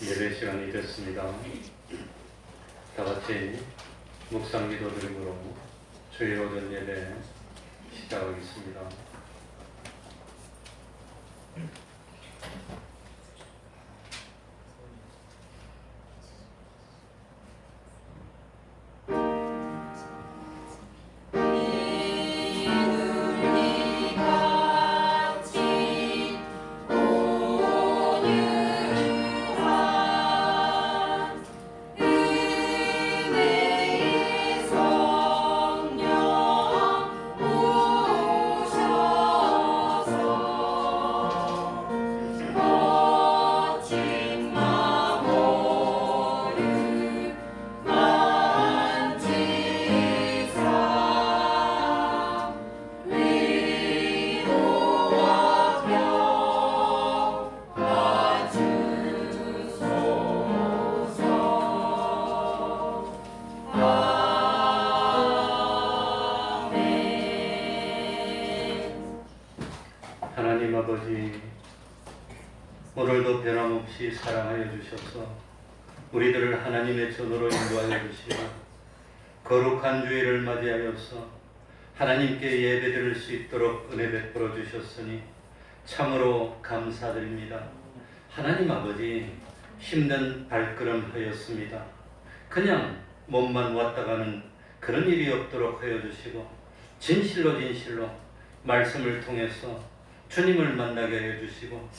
예배 시간이 됐습니다. 다 같이 묵상 기도 드림으로 주일 오전 예배 시작하겠습니다. 하나님 아버지, 오늘도 변함없이 사랑하여 주셔서 우리들을 하나님의 전으로 인도하여 주시고 거룩한 주일을 맞이하여서 하나님께 예배드릴 수 있도록 은혜 베풀어 주셨으니 참으로 감사드립니다. 하나님 아버지, 힘든 발걸음 하였습니다. 그냥 몸만 왔다 가는 그런 일이 없도록 하여 주시고 진실로 말씀을 통해서 주님을 만나게 하여 주시고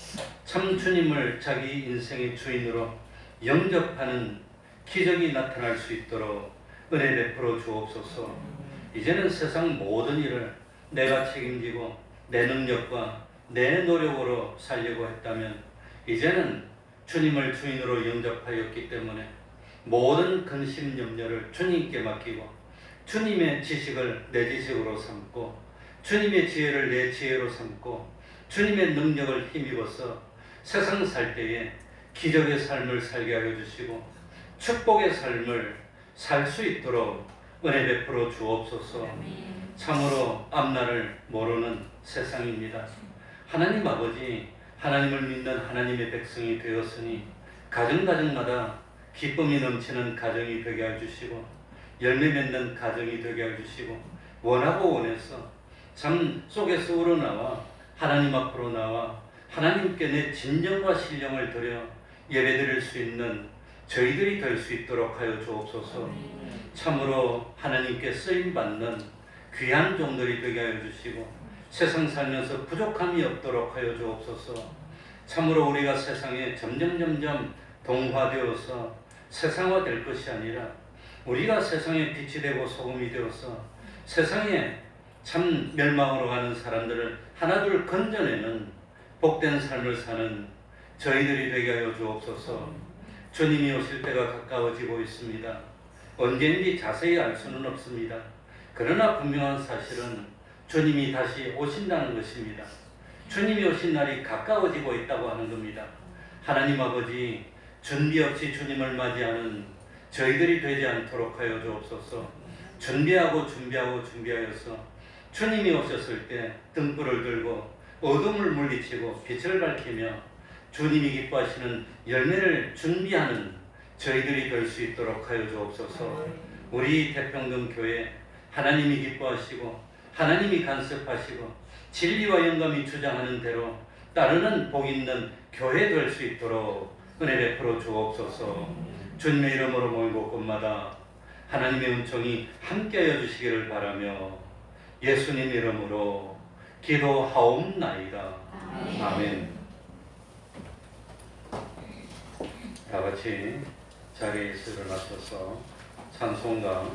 참 주님을 자기 인생의 주인으로 영접하는 기적이 나타날 수 있도록 은혜 베풀어 주옵소서. 이제는 세상 모든 일을 내가 책임지고 내 능력과 내 노력으로 살려고 했다면 이제는 주님을 주인으로 영접하였기 때문에 모든 근심 염려를 주님께 맡기고 주님의 지식을 내 지식으로 삼고 주님의 지혜를 내 지혜로 삼고 주님의 능력을 힘입어서 세상 살 때에 기적의 삶을 살게 하여 주시고 축복의 삶을 살 수 있도록 은혜 베풀어 주옵소서. 참으로 앞날을 모르는 세상입니다. 하나님 아버지, 하나님을 믿는 하나님의 백성이 되었으니 가정마다 기쁨이 넘치는 가정이 되게 해주시고 열매 맺는 가정이 되게 해주시고 원하고 원해서 삶 속에서 우러나와 하나님 앞으로 나와 하나님께 내 진정과 신령을 드려 예배드릴 수 있는 저희들이 될 수 있도록 하여 주옵소서. 참으로 하나님께 쓰임받는 귀한 종들이 되게 하여 주시고 세상 살면서 부족함이 없도록 하여 주옵소서. 참으로 우리가 세상에 점점 동화되어서 세상화될 것이 아니라 우리가 세상에 빛이 되고 소금이 되어서 세상에 참 멸망으로 가는 사람들을 하나둘 건져내는 복된 삶을 사는 저희들이 되게 하여 주옵소서. 주님이 오실 때가 가까워지고 있습니다. 언제인지 자세히 알 수는 없습니다. 그러나 분명한 사실은 주님이 다시 오신다는 것입니다. 주님이 오신 날이 가까워지고 있다고 하는 겁니다. 하나님 아버지, 준비 없이 주님을 맞이하는 저희들이 되지 않도록 하여 주옵소서. 준비하여서 주님이 오셨을 때 등불을 들고 어둠을 물리치고 빛을 밝히며 주님이 기뻐하시는 열매를 준비하는 저희들이 될 수 있도록 하여 주옵소서. 우리 태평동 교회 하나님이 기뻐하시고 하나님이 간섭하시고 진리와 영감이 주장하는 대로 따르는 복 있는 교회 될 수 있도록 은혜 베풀어 주옵소서. 주님의 이름으로 모이고 곳마다 하나님의 은총이 함께하여 주시기를 바라며 예수님 이름으로 기도하옵나이다. 아멘. 다 같이 자리에서 일어나셔서 찬송가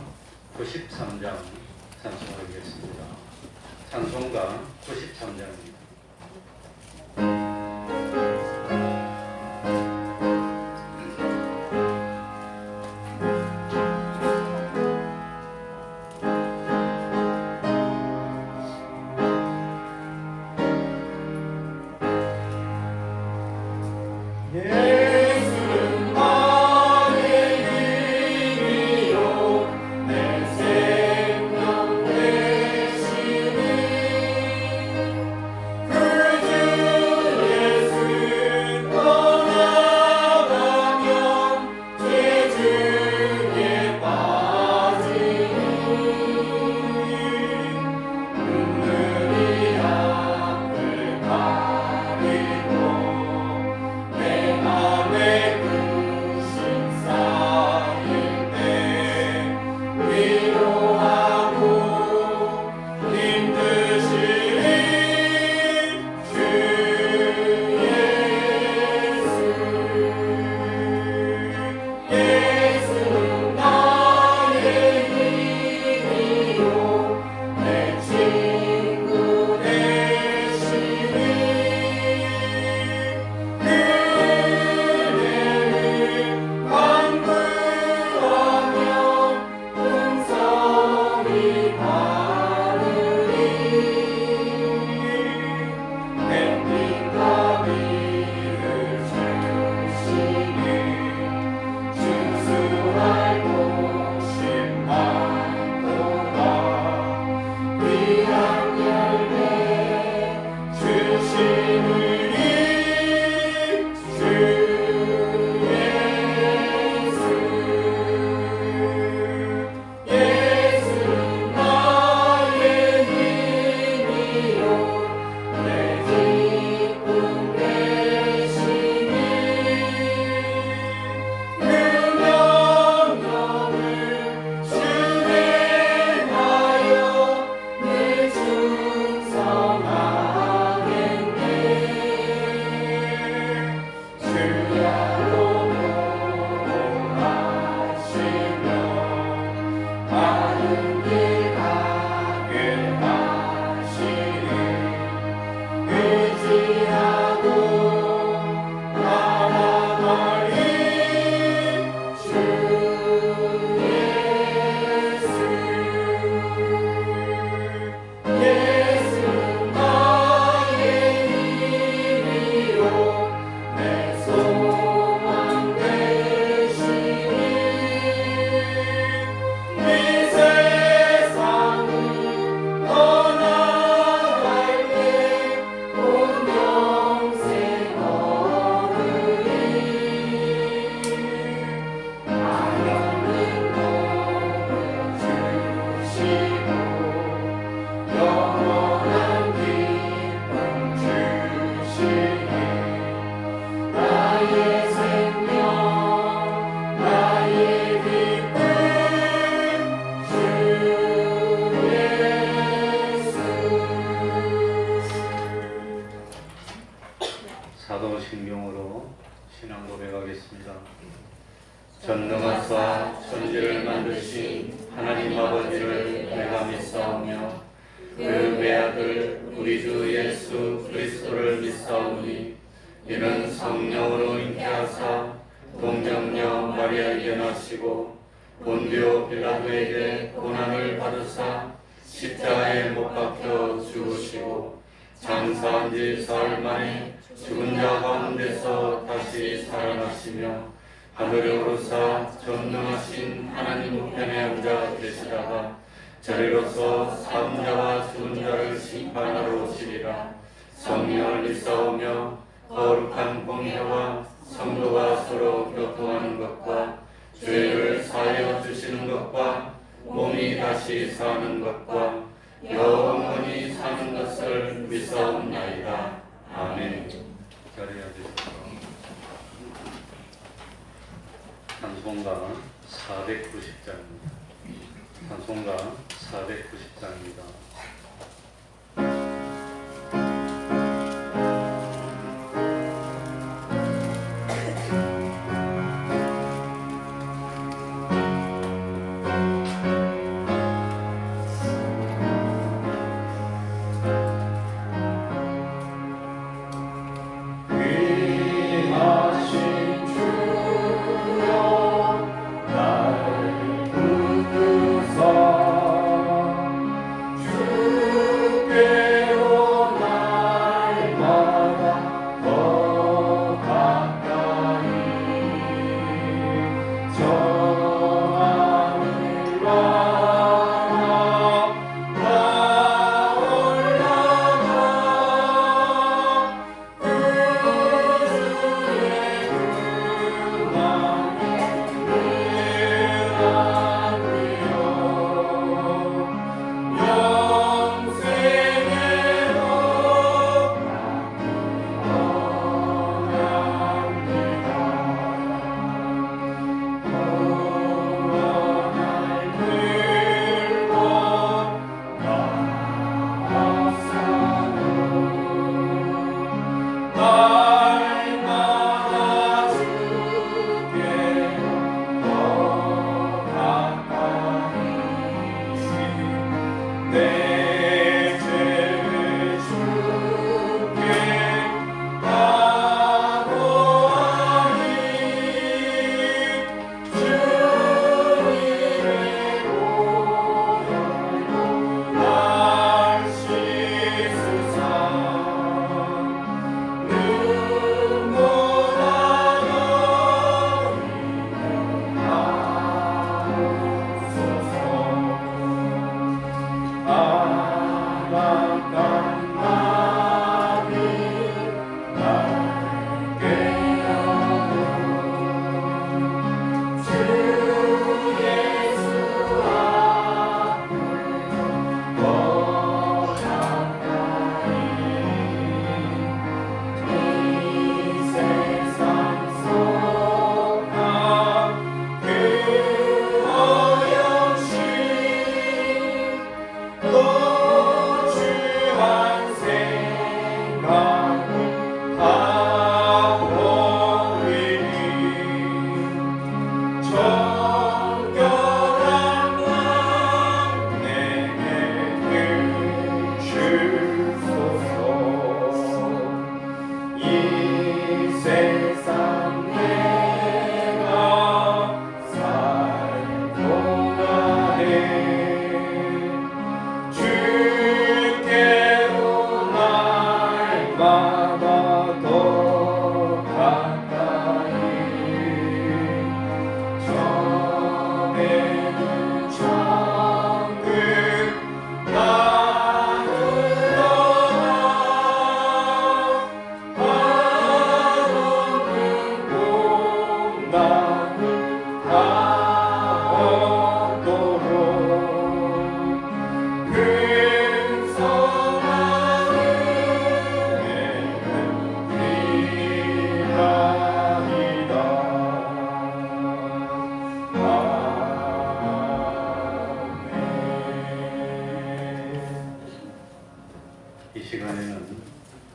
93장 찬송하겠습니다. 찬송가 93장입니다. 전능하사 천지를 만드신 하나님 아버지를 내가 믿사오며 그 외아들 우리 주 예수 그리스도를 믿사오니 이는 성령으로 잉태하사 동정녀 마리아에게 나시고 본디오 빌라도에게 고난을 받으사 십자가에 못 박혀 죽으시고 장사한 지 사흘 만에 죽은 자 가운데서 다시 살아나시며 하늘에 오르사 전능하신 하나님 우편에 앉아 계시다가 저리로서 사은 자와 죽은 자를 심판하러 오시리라. 성령을 믿사오며 거룩한 공회와 성도가 서로 교통하는 것과 죄를 사하여 주시는 것과 몸이 다시 사는 것과 영원히 사는 것을 믿사옵나이다. 아멘. 자리에 앉으십시오. 찬송가 490장입니다. 찬송가 490장입니다.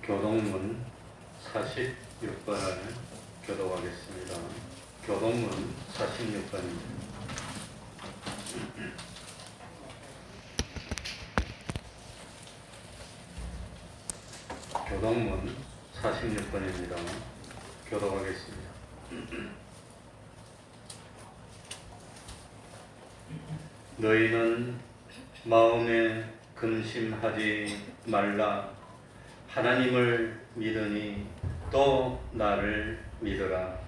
교동문 46번을 교독하겠습니다. 교동문 46번입니다. 교동문 46번입니다. 교독하겠습니다. 너희는 마음에 근심하지 말라. 하나님을 믿으니 또 나를 믿으라.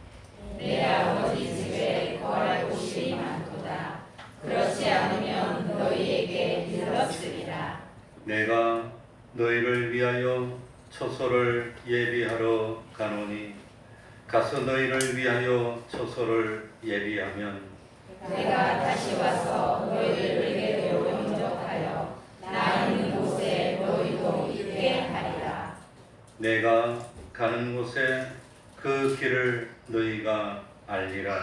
내 아버지 집에 거할 곳이 많도다. 그렇지 않으면 너희에게 일렀으리라. 내가 너희를 위하여 처소를 예비하러 가노니 가서 너희를 위하여 처소를 예비하면 내가 다시 와서 너희들에게로 영접하여 나 있는 곳에 너희도 있게 하리라. 내가 가는 곳에 그 길을 너희가 알리라.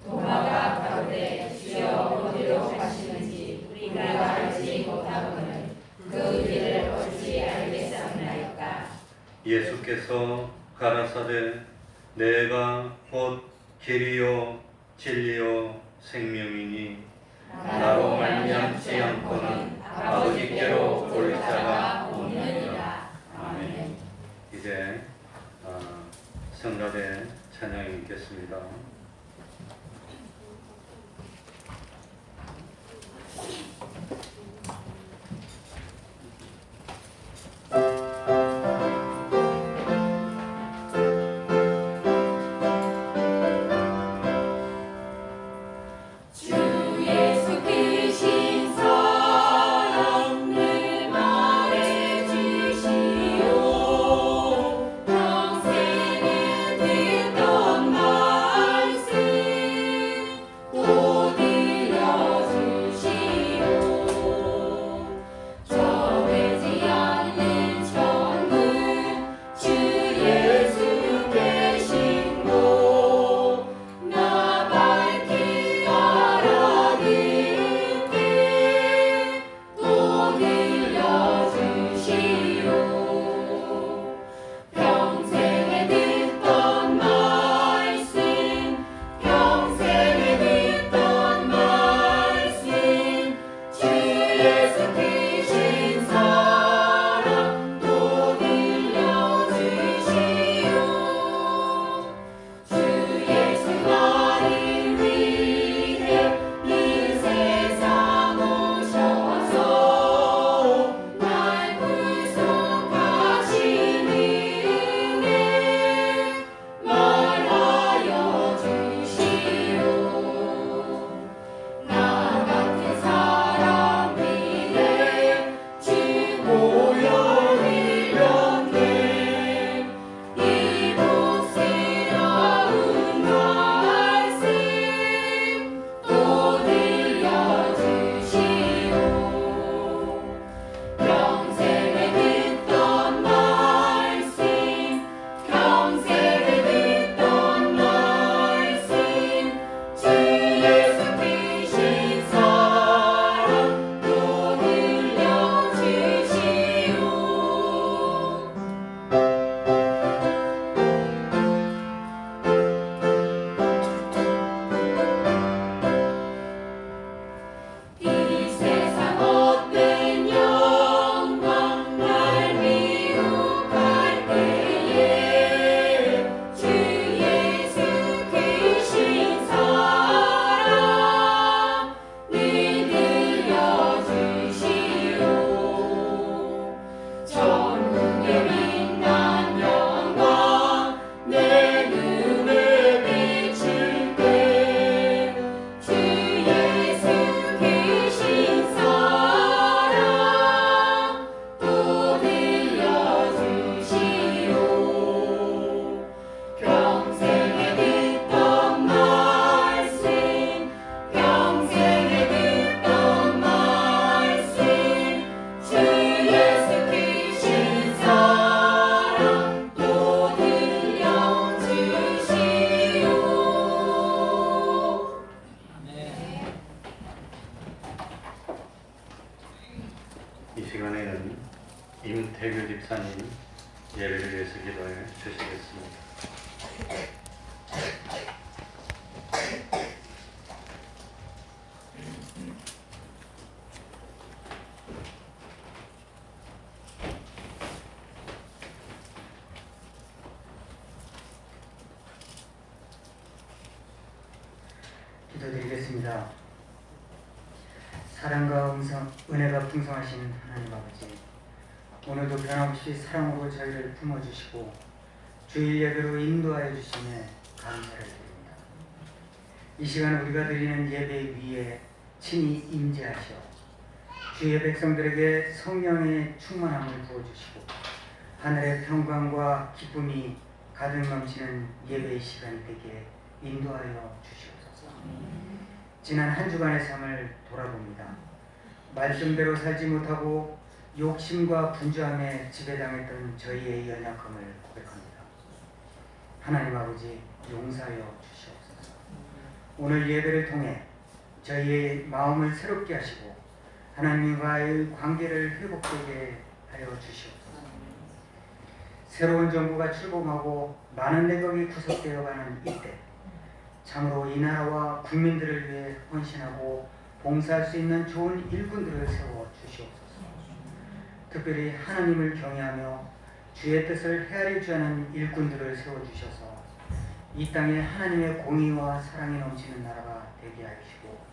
도마가 가로되 주여 어디로 가시는지 우리가 알지 못하거늘 그 길을 어찌 알겠사옵나이까. 예수께서 가라사대 내가 곧 길이요 진리요 생명이니 나로 말미암지 않고는 아버지께로 올 자가 없느니라. 아멘. 이제 성가대 찬양이 있겠습니다. 이 시간에는 임태규 집사님 예배를 위해서 기도해 주시겠습니다. 은혜가 풍성하신 하나님 아버지, 오늘도 변함없이 사랑으로 저희를 품어주시고 주일 예배로 인도하여 주심에 감사를 드립니다. 이 시간 우리가 드리는 예배 위에 친히 임재하셔 주의 백성들에게 성령의 충만함을 부어주시고 하늘의 평강과 기쁨이 가득 넘치는 예배의 시간이 되게 인도하여 주시옵소서. 지난 한 주간의 삶을 돌아봅니다. 말씀대로 살지 못하고 욕심과 분주함에 지배당했던 저희의 연약함을 고백합니다. 하나님 아버지, 용서하여 주시옵소서. 오늘 예배를 통해 저희의 마음을 새롭게 하시고 하나님과의 관계를 회복되게 하여 주시옵소서. 새로운 정부가 출범하고 많은 내각이 구속되어가는 이때 참으로 이 나라와 국민들을 위해 헌신하고 봉사할 수 있는 좋은 일꾼들을 세워 주시옵소서. 특별히 하나님을 경외하며 주의 뜻을 헤아릴 줄 아는 일꾼들을 세워 주셔서 이 땅에 하나님의 공의와 사랑이 넘치는 나라가 되게 하시고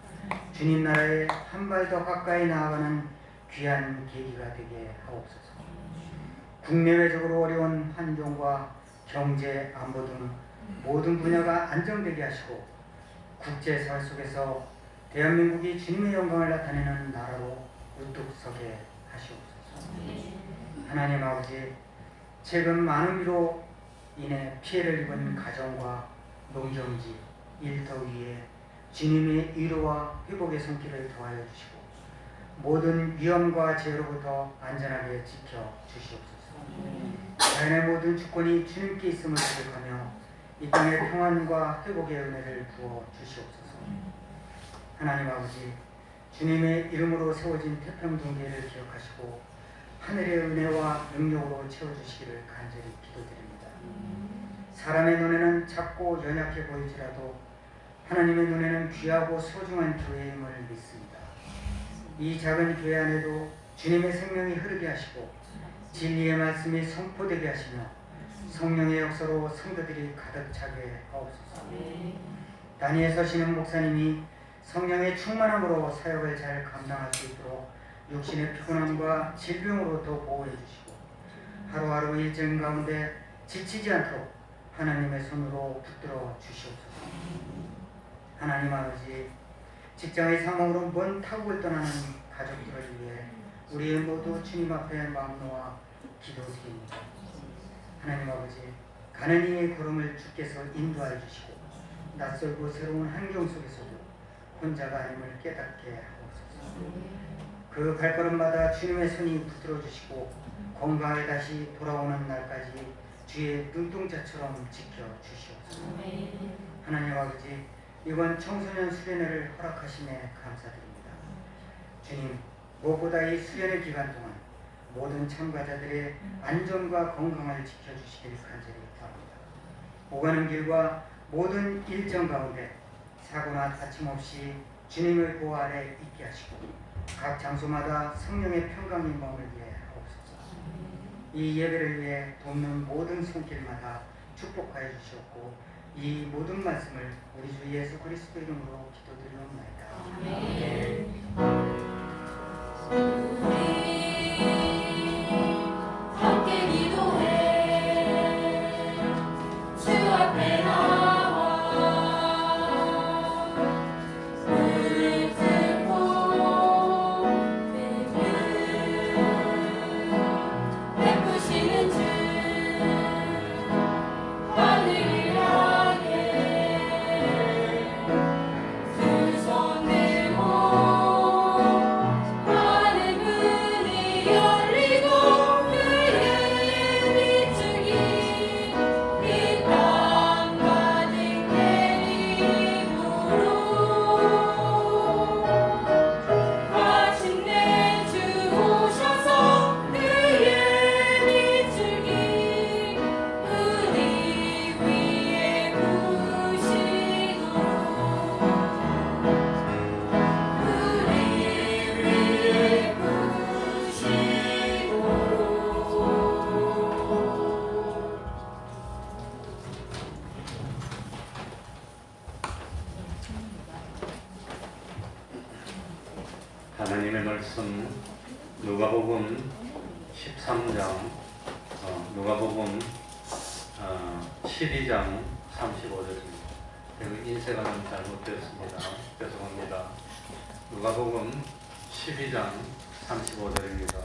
주님 나라에 한 발 더 가까이 나아가는 귀한 계기가 되게 하옵소서. 국내외적으로 어려운 환경과 경제, 안보 등 모든 분야가 안정되게 하시고 국제사회 속에서 대한민국이 주님의 영광을 나타내는 나라로 우뚝 서게 하시옵소서. 하나님 아버지, 최근 많은 비로 인해 피해를 입은 가정과 농경지, 일터 위에 주님의 위로와 회복의 손길을 더하여 주시고 모든 위험과 재해로부터 안전하게 지켜 주시옵소서. 자연의 모든 주권이 주님께 있음을 고백하며 이 땅의 평안과 회복의 은혜를 부어 주시옵소서. 하나님 아버지, 주님의 이름으로 세워진 태평동계를 기억하시고 하늘의 은혜와 능력으로 채워주시기를 간절히 기도드립니다. 사람의 눈에는 작고 연약해 보일지라도 하나님의 눈에는 귀하고 소중한 교회임을 믿습니다. 이 작은 교회 안에도 주님의 생명이 흐르게 하시고 진리의 말씀이 선포되게 하시며 성령의 역사로 성도들이 가득 차게 하옵소서. 단위에 서시는 목사님이 성령의 충만함으로 사역을 잘 감당할 수 있도록 육신의 피곤함과 질병으로도 보호해 주시고 하루하루 일정 가운데 지치지 않도록 하나님의 손으로 붙들어 주시옵소서. 하나님 아버지, 직장의 상황으로 먼 타국을 떠나는 가족들을 위해 우리 모두 주님 앞에 마음 놓아 기도드립니다. 하나님 아버지, 가는 이의 걸음을 주께서 인도하여 주시고 낯설고 새로운 환경 속에서도 혼자가 아님을 깨닫게 하옵소서. 그 발걸음마다 주님의 손이 붙들어 주시고 건강에 다시 돌아오는 날까지 주의 눈동자처럼 지켜 주시옵소서. 하나님 아버지, 이번 청소년 수련회를 허락하심에 감사드립니다. 주님, 무엇보다 이 수련회 기간 동안 모든 참가자들의 안전과 건강을 지켜주시길 간절히 바랍니다. 오가는 길과 모든 일정 가운데 사고나 다침 없이 주님의 보호 아래 있게 하시고 각 장소마다 성령의 평강이 머물게 하옵소서. 이 예배를 위해 돕는 모든 손길마다 축복하여 주시옵고 이 모든 말씀을 우리 주 예수 그리스도 이름으로 기도드리옵나이다. 아멘. 함께 기도해 주 앞에 나와 무릎 꿇고 베푸시는 주 하늘을 향해 두 손 들고 하늘 3장, 누가복음 12장 35절입니다. 인쇄가 좀 잘못되었습니다. 죄송합니다. 누가복음 12장 35절입니다.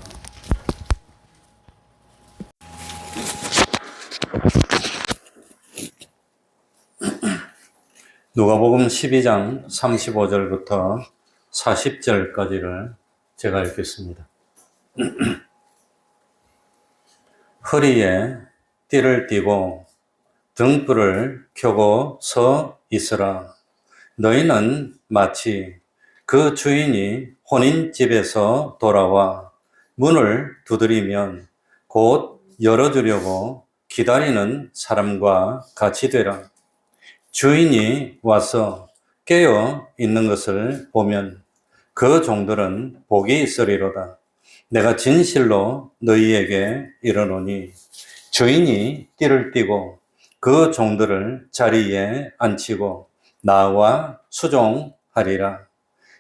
누가복음 12장 35절부터 40절까지를 제가 읽겠습니다. 허리에 띠를 띠고 등불을 켜고 서 있으라. 너희는 마치 그 주인이 혼인집에서 돌아와 문을 두드리면 곧 열어주려고 기다리는 사람과 같이 되라. 주인이 와서 깨어 있는 것을 보면 그 종들은 복이 있으리로다. 내가 진실로 너희에게 이르노니 주인이 띠를 띠고 그 종들을 자리에 앉히고 나와 수종하리라.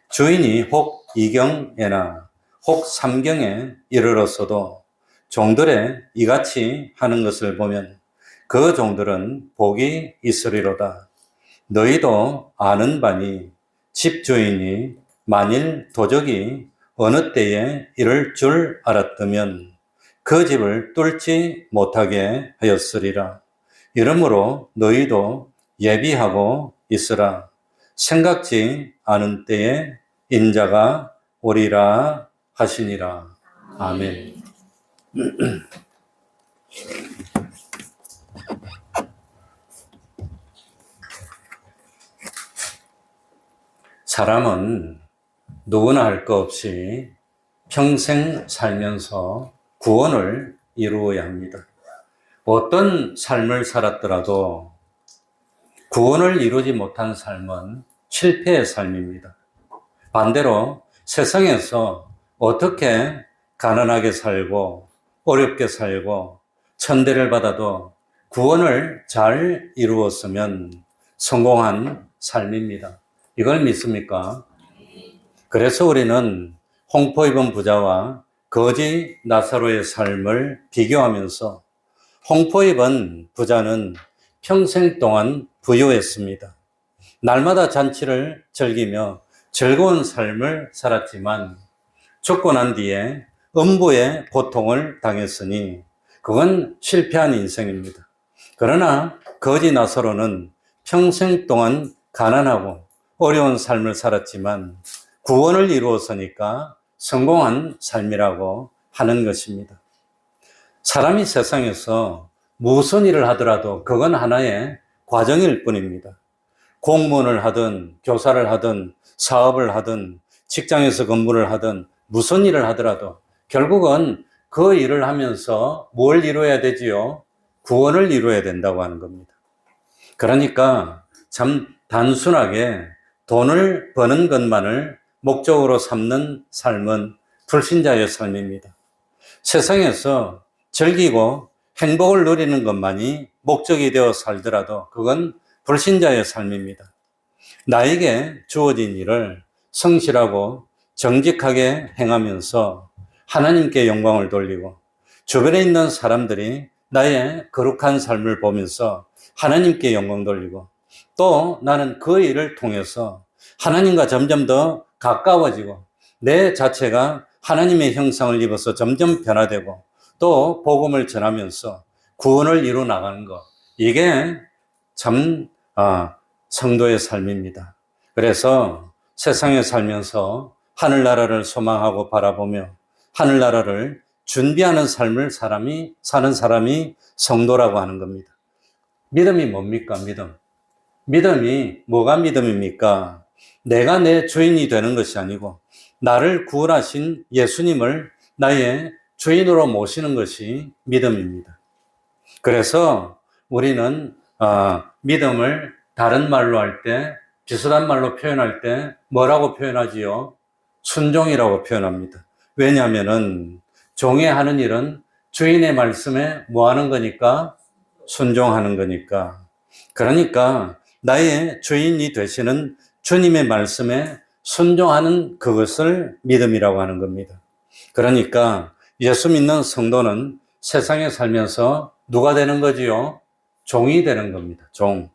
주인이 혹 이경에나 혹 삼경에 이르렀어도 종들의 이같이 하는 것을 보면 그 종들은 복이 있으리로다. 너희도 아는 바니 집주인이 만일 도적이 어느 때에 이럴 줄 알았다면 그 집을 뚫지 못하게 하였으리라. 이러므로 너희도 예비하고 있으라. 생각지 않은 때에 인자가 오리라 하시니라. 아멘. 사람은 누구나 할 것 없이 평생 살면서 구원을 이루어야 합니다. 어떤 삶을 살았더라도 구원을 이루지 못한 삶은 실패의 삶입니다. 반대로 세상에서 어떻게 가난하게 살고 어렵게 살고 천대를 받아도 구원을 잘 이루었으면 성공한 삶입니다. 이걸 믿습니까? 그래서 우리는 홍포 입은 부자와 거지 나사로의 삶을 비교하면서 홍포 입은 부자는 평생 동안 부유했습니다. 날마다 잔치를 즐기며 즐거운 삶을 살았지만 죽고 난 뒤에 음부의 고통을 당했으니 그건 실패한 인생입니다. 그러나 거지 나사로는 평생 동안 가난하고 어려운 삶을 살았지만 구원을 이루었으니까 성공한 삶이라고 하는 것입니다. 사람이 세상에서 무슨 일을 하더라도 그건 하나의 과정일 뿐입니다. 공무원을 하든 교사를 하든 사업을 하든 직장에서 근무를 하든 무슨 일을 하더라도 결국은 그 일을 하면서 뭘 이루어야 되지요? 구원을 이루어야 된다고 하는 겁니다. 그러니까 참 단순하게 돈을 버는 것만을 목적으로 삼는 삶은 불신자의 삶입니다. 세상에서 즐기고 행복을 누리는 것만이 목적이 되어 살더라도 그건 불신자의 삶입니다. 나에게 주어진 일을 성실하고 정직하게 행하면서 하나님께 영광을 돌리고 주변에 있는 사람들이 나의 거룩한 삶을 보면서 하나님께 영광 돌리고 또 나는 그 일을 통해서 하나님과 점점 더 가까워지고 내 자체가 하나님의 형상을 입어서 점점 변화되고 또 복음을 전하면서 구원을 이루 나가는 것, 이게 참 성도의 삶입니다. 그래서 세상에 살면서 하늘나라를 소망하고 바라보며 하늘나라를 준비하는 삶을 사는 사람이 성도라고 하는 겁니다. 믿음이 뭡니까? 믿음이 뭐가 믿음입니까? 내가 내 주인이 되는 것이 아니고 나를 구원하신 예수님을 나의 주인으로 모시는 것이 믿음입니다. 그래서 우리는 믿음을 다른 말로 할 때, 비슷한 말로 표현할 때 뭐라고 표현하지요? 순종이라고 표현합니다. 왜냐하면은 종이 하는 일은 주인의 말씀에 뭐 하는 거니까? 순종하는 거니까. 그러니까 나의 주인이 되시는 주님의 말씀에 순종하는 그것을 믿음이라고 하는 겁니다. 그러니까 예수 믿는 성도는 세상에 살면서 누가 되는 거지요? 종이 되는 겁니다. 종.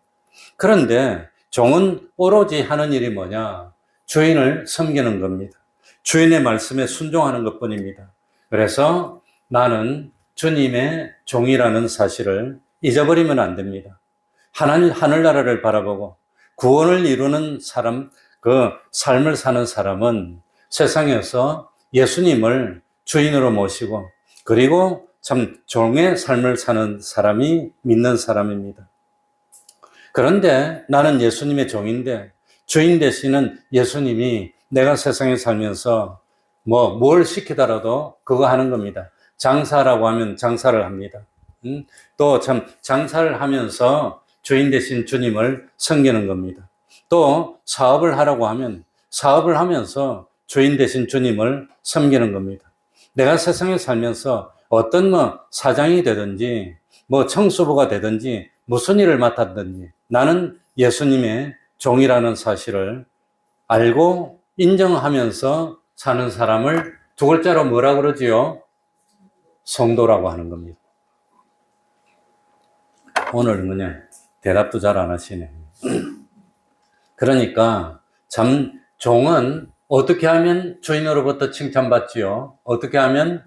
그런데 종은 오로지 하는 일이 뭐냐? 주인을 섬기는 겁니다. 주인의 말씀에 순종하는 것뿐입니다. 그래서 나는 주님의 종이라는 사실을 잊어버리면 안 됩니다. 하늘나라를 바라보고 구원을 이루는 사람, 그 삶을 사는 사람은 세상에서 예수님을 주인으로 모시고 그리고 참 종의 삶을 사는 사람이 믿는 사람입니다. 그런데 나는 예수님의 종인데 주인 되시는 예수님이 내가 세상에 살면서 뭘 시키더라도 그거 하는 겁니다. 장사라고 하면 장사를 합니다. 또 참 장사를 하면서 주인 되신 주님을 섬기는 겁니다. 또 사업을 하라고 하면 사업을 하면서 주인 되신 주님을 섬기는 겁니다. 내가 세상에 살면서 어떤 사장이 되든지 청소부가 되든지 무슨 일을 맡았든지 나는 예수님의 종이라는 사실을 알고 인정하면서 사는 사람을 두 글자로 뭐라 그러지요? 성도라고 하는 겁니다. 오늘은 그냥 대답도 잘 안 하시네. 그러니까 참 종은 어떻게 하면 주인으로부터 칭찬받지요? 어떻게 하면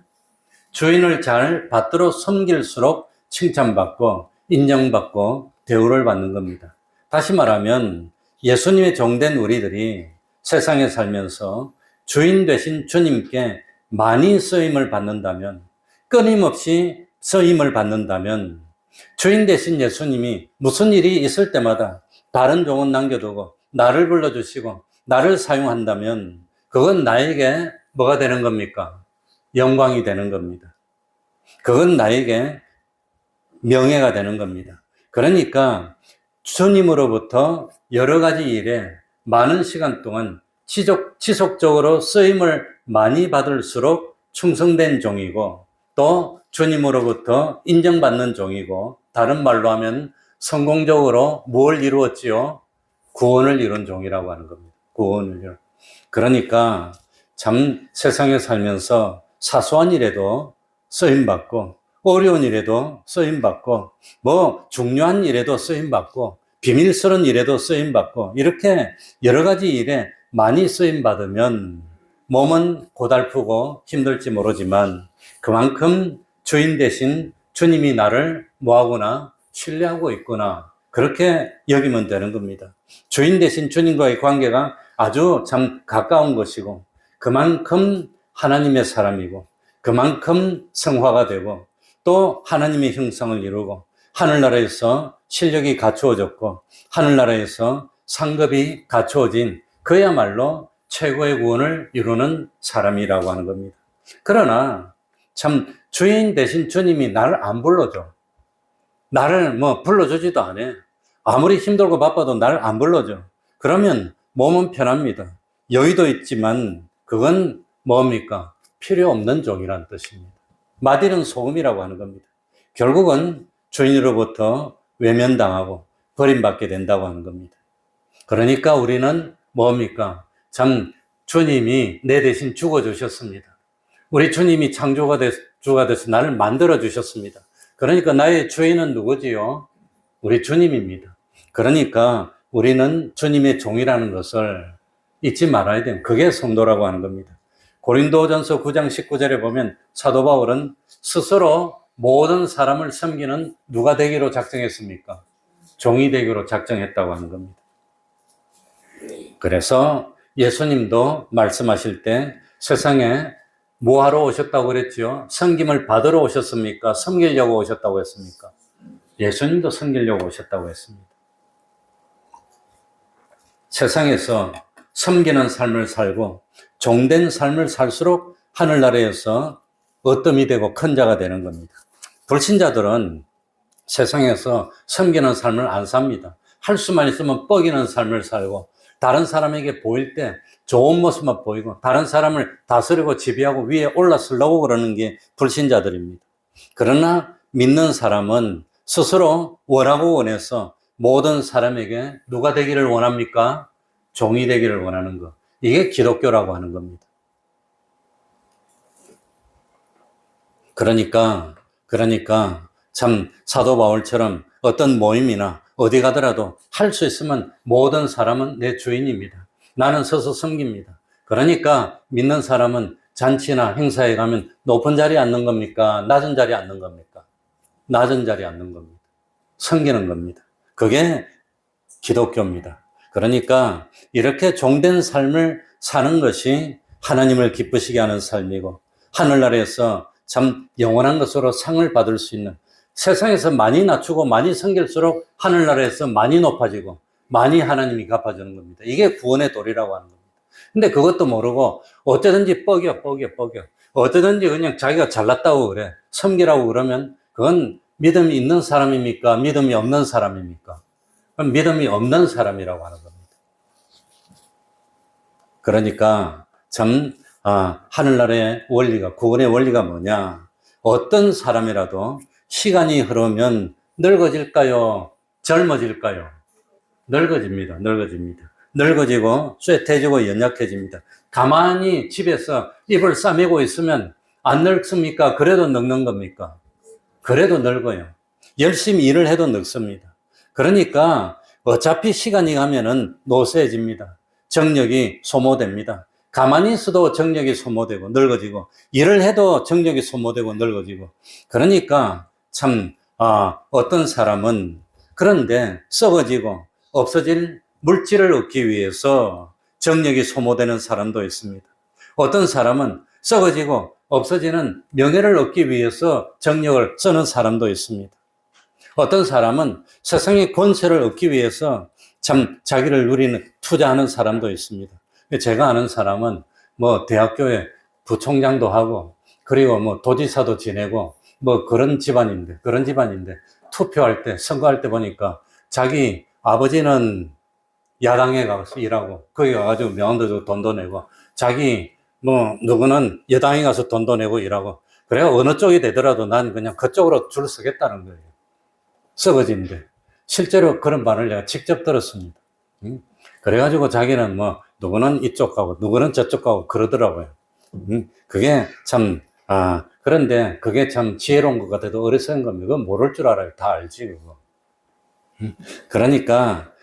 주인을 잘 받들어 섬길수록 칭찬받고 인정받고 대우를 받는 겁니다. 다시 말하면 예수님의 종된 우리들이 세상에 살면서 주인 되신 주님께 많이 쓰임을 받는다면, 끊임없이 쓰임을 받는다면 주인 되신 예수님이 무슨 일이 있을 때마다 다른 종은 남겨두고 나를 불러주시고 나를 사용한다면 그건 나에게 뭐가 되는 겁니까? 영광이 되는 겁니다. 그건 나에게 명예가 되는 겁니다. 그러니까 주님으로부터 여러 가지 일에 많은 시간 동안 지속적으로 쓰임을 많이 받을수록 충성된 종이고 또 주님으로부터 인정받는 종이고 다른 말로 하면 성공적으로 뭘 이루었지요? 구원을 이룬 종이라고 하는 겁니다. 구원을 이룬. 그러니까 참 세상에 살면서 사소한 일에도 쓰임받고 어려운 일에도 쓰임받고 중요한 일에도 쓰임받고 비밀스러운 일에도 쓰임받고 이렇게 여러 가지 일에 많이 쓰임받으면 몸은 고달프고 힘들지 모르지만 그만큼 주인 대신 주님이 나를 뭐하구나? 신뢰하고 있구나. 그렇게 여기면 되는 겁니다. 주인 대신 주님과의 관계가 아주 참 가까운 것이고 그만큼 하나님의 사람이고 그만큼 성화가 되고 또 하나님의 형상을 이루고 하늘나라에서 실력이 갖추어졌고 하늘나라에서 상급이 갖추어진 그야말로 최고의 구원을 이루는 사람이라고 하는 겁니다. 그러나 참 주인 대신 주님이 나를 안 불러줘. 나를 불러주지도 않아. 아무리 힘들고 바빠도 나를 안 불러줘. 그러면 몸은 편합니다. 여유도 있지만 그건 뭡니까? 필요 없는 종이라는 뜻입니다. 마디는 소금이라고 하는 겁니다. 결국은 주인으로부터 외면당하고 버림받게 된다고 하는 겁니다. 그러니까 우리는 뭡니까? 참 주님이 내 대신 죽어주셨습니다. 우리 주님이 창조가 주가 돼서 나를 만들어 주셨습니다. 그러니까 나의 주인은 누구지요? 우리 주님입니다. 그러니까 우리는 주님의 종이라는 것을 잊지 말아야 돼요. 그게 성도라고 하는 겁니다. 고린도전서 9장 19절에 보면 사도 바울은 스스로 모든 사람을 섬기는 누가 되기로 작정했습니까? 종이 되기로 작정했다고 하는 겁니다. 그래서 예수님도 말씀하실 때 세상에 뭐 하러 오셨다고 그랬죠? 섬김을 받으러 오셨습니까? 섬기려고 오셨다고 했습니까? 예수님도 섬기려고 오셨다고 했습니다. 세상에서 섬기는 삶을 살고 종된 삶을 살수록 하늘나라에서 어뜸이 되고 큰 자가 되는 겁니다. 불신자들은 세상에서 섬기는 삶을 안 삽니다. 할 수만 있으면 뻐기는 삶을 살고 다른 사람에게 보일 때 좋은 모습만 보이고 다른 사람을 다스리고 지배하고 위에 올라서려고 그러는 게 불신자들입니다. 그러나 믿는 사람은 스스로 원하고 원해서 모든 사람에게 누가 되기를 원합니까? 종이 되기를 원하는 것. 이게 기독교라고 하는 겁니다. 그러니까 참 사도 바울처럼 어떤 모임이나 어디 가더라도 할 수 있으면 모든 사람은 내 주인입니다. 나는 서서 섬깁니다. 그러니까 믿는 사람은 잔치나 행사에 가면 높은 자리에 앉는 겁니까? 낮은 자리에 앉는 겁니까? 낮은 자리에 앉는 겁니다. 섬기는 겁니다. 그게 기독교입니다. 그러니까 이렇게 종된 삶을 사는 것이 하나님을 기쁘시게 하는 삶이고 하늘나라에서 참 영원한 것으로 상을 받을 수 있는, 세상에서 많이 낮추고 많이 섬길수록 하늘나라에서 많이 높아지고 많이 하나님이 갚아주는 겁니다. 이게 구원의 도리라고 하는 겁니다. 근데 그것도 모르고 어쩌든지 뻐겨. 어쩌든지 그냥 자기가 잘났다고 그래. 섬기라고 그러면 그건 믿음이 있는 사람입니까? 믿음이 없는 사람입니까? 그럼 믿음이 없는 사람이라고 하는 겁니다. 그러니까 참 하늘나라의 원리가, 구원의 원리가 뭐냐? 어떤 사람이라도 시간이 흐르면 늙어질까요? 젊어질까요? 늙어집니다. 늙어지고 쇠퇴지고 연약해집니다. 가만히 집에서 입을 싸매고 있으면 안 늙습니까? 그래도 늙는 겁니까? 그래도 늙어요. 열심히 일을 해도 늙습니다. 그러니까 어차피 시간이 가면은 노쇠해집니다. 정력이 소모됩니다. 가만히 있어도 정력이 소모되고 늙어지고, 일을 해도 정력이 소모되고 늙어지고. 그러니까 참 어떤 사람은 그런데 썩어지고 없어질 물질을 얻기 위해서 정력이 소모되는 사람도 있습니다. 어떤 사람은 썩어지고 없어지는 명예를 얻기 위해서 정력을 쓰는 사람도 있습니다. 어떤 사람은 세상의 권세를 얻기 위해서 참 자기를 누리는, 투자하는 사람도 있습니다. 제가 아는 사람은 뭐 대학교에 부총장도 하고 그리고 뭐 도지사도 지내고 뭐 그런 집안인데 투표할 때, 선거할 때 보니까 자기 아버지는 야당에 가서 일하고 거기 가가지고 명함도 주고 돈도 내고, 자기 뭐 누구는 여당에 가서 돈도 내고 일하고, 그래야 어느 쪽이 되더라도 난 그냥 그쪽으로 줄 서겠다는 거예요. 썩어진데 실제로 그런 말을 내가 직접 들었습니다. 그래가지고 자기는 뭐 누구는 이쪽 가고 누구는 저쪽 가고 그러더라고요. 그게 참 그런데 그게 참 지혜로운 것 같아도 어리석은 겁니다. 그건 모를 줄 알아요. 다 알지 그거. 그러니까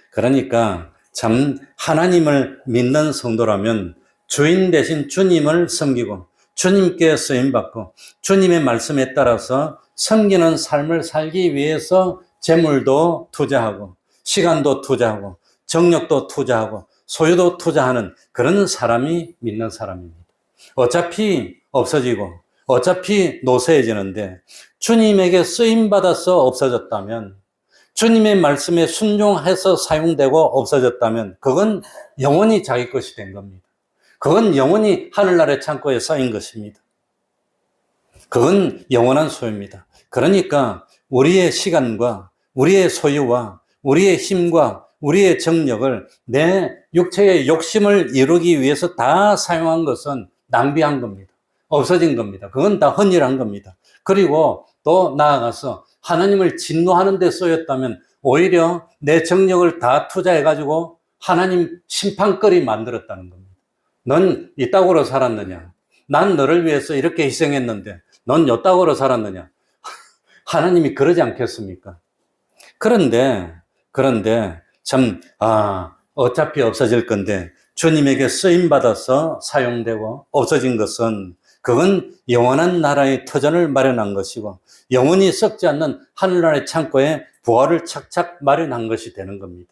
참 하나님을 믿는 성도라면 주인 대신 주님을 섬기고 주님께 쓰임받고 주님의 말씀에 따라서 섬기는 삶을 살기 위해서 재물도 투자하고 시간도 투자하고 정력도 투자하고 소유도 투자하는 그런 사람이 믿는 사람입니다. 어차피 없어지고 어차피 노쇠해지는데 주님에게 쓰임받아서 없어졌다면, 주님의 말씀에 순종해서 사용되고 없어졌다면 그건 영원히 자기 것이 된 겁니다. 그건 영원히 하늘나라의 창고에 쌓인 것입니다. 그건 영원한 소유입니다. 그러니까 우리의 시간과 우리의 소유와 우리의 힘과 우리의 정력을 내 육체의 욕심을 이루기 위해서 다 사용한 것은 낭비한 겁니다. 없어진 겁니다. 그건 다 헌일한 겁니다. 그리고 또 나아가서 하나님을 진노하는 데 쓰였다면 오히려 내 정력을 다 투자해가지고 하나님 심판거리 만들었다는 겁니다. 넌 이따구로 살았느냐? 난 너를 위해서 이렇게 희생했는데 넌 이따구로 살았느냐? 하나님이 그러지 않겠습니까? 그런데 참 어차피 없어질 건데 주님에게 쓰임받아서 사용되고 없어진 것은 그건 영원한 나라의 터전을 마련한 것이고 영원히 썩지 않는 하늘나라의 창고에 부활을 착착 마련한 것이 되는 겁니다.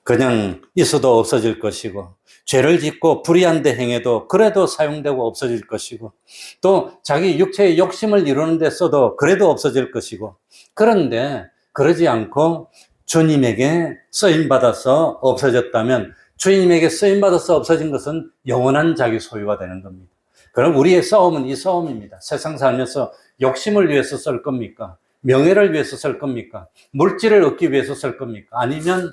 그냥 있어도 없어질 것이고 죄를 짓고 불의한 데 행해도 그래도 사용되고 없어질 것이고 또 자기 육체의 욕심을 이루는 데 써도 그래도 없어질 것이고, 그런데 그러지 않고 주님에게 쓰임받아서 없어졌다면 주님에게 쓰임받아서 없어진 것은 영원한 자기 소유가 되는 겁니다. 그럼 우리의 싸움은 이 싸움입니다. 세상 살면서 욕심을 위해서 쓸 겁니까? 명예를 위해서 쓸 겁니까? 물질을 얻기 위해서 쓸 겁니까? 아니면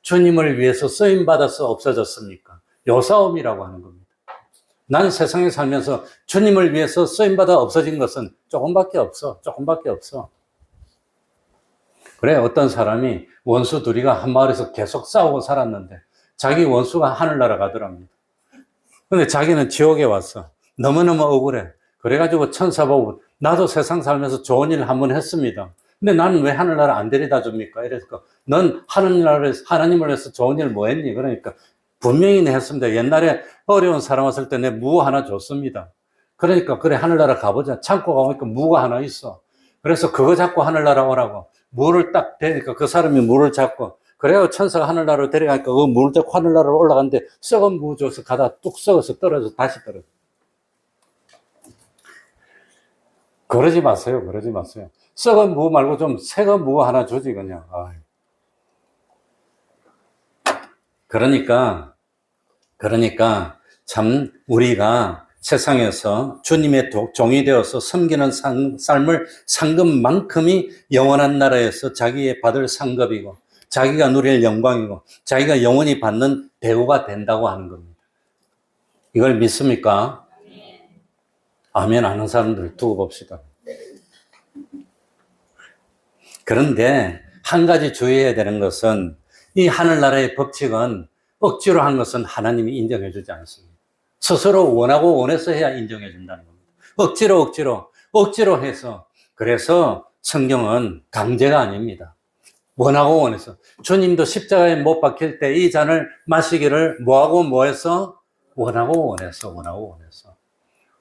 주님을 위해서 쓰임받아서 없어졌습니까? 요 싸움이라고 하는 겁니다. 난 세상에 살면서 주님을 위해서 쓰임받아 없어진 것은 조금밖에 없어. 그래, 어떤 사람이 원수 둘이가 한 마을에서 계속 싸우고 살았는데 자기 원수가 하늘나라 가더랍니다. 근데 자기는 지옥에 왔어. 너무너무 억울해. 그래가지고 천사 보고 나도 세상 살면서 좋은 일 한 번 했습니다. 근데 나는 왜 하늘나라 안 데려다 줍니까? 이래서 넌 하늘나라에서 하나님을 위해서 좋은 일 뭐 했니? 그러니까 분명히 내 했습니다. 옛날에 어려운 사람 왔을 때 내 무 하나 줬습니다. 그러니까 그래 하늘나라 가보자. 창고 가보니까 무가 하나 있어. 그래서 그거 잡고 하늘나라 오라고. 무를 딱 대니까 그 사람이 무를 잡고 그래야 천사가 하늘나라로 데려가니까 그 무를 잡고 하늘나라로 올라갔는데 썩은 무 줘서 가다 뚝 썩어서 떨어져 다시 떨어져. 그러지 마세요. 그러지 마세요. 썩은 무 말고 좀 새거 무 하나 주지 그냥. 아유. 그러니까 참 우리가 세상에서 주님의 종이 되어서 섬기는 삶을 산 것만큼이 영원한 나라에서 자기의 받을 상급이고 자기가 누릴 영광이고 자기가 영원히 받는 대우가 된다고 하는 겁니다. 이걸 믿습니까? 아멘 하는 사람들 두고 봅시다. 그런데 한 가지 주의해야 되는 것은 이 하늘나라의 법칙은 억지로 한 것은 하나님이 인정해 주지 않습니다. 스스로 원하고 원해서 해야 인정해 준다는 겁니다. 억지로 해서. 그래서 성경은 강제가 아닙니다. 원하고 원해서. 주님도 십자가에 못 박힐 때 이 잔을 마시기를 뭐하고 뭐해서? 원하고 원해서.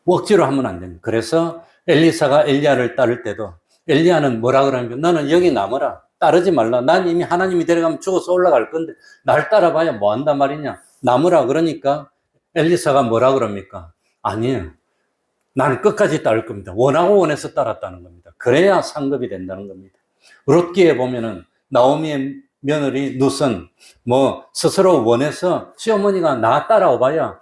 억지로 하면 안 됩니다. 그래서 엘리사가 엘리야를 따를 때도 엘리야는 뭐라 그러냐면 너는 여기 남아라. 따르지 말라. 난 이미 하나님이 데려가면 죽어서 올라갈 건데 날 따라봐야 뭐 한단 말이냐. 남으라. 그러니까 엘리사가 뭐라 그럽니까? 아니에요. 나는 끝까지 따를 겁니다. 원하고 원해서 따랐다는 겁니다. 그래야 상급이 된다는 겁니다. 룻기에 보면은 나오미의 며느리 룻은 뭐 스스로 원해서 시어머니가 나 따라와봐야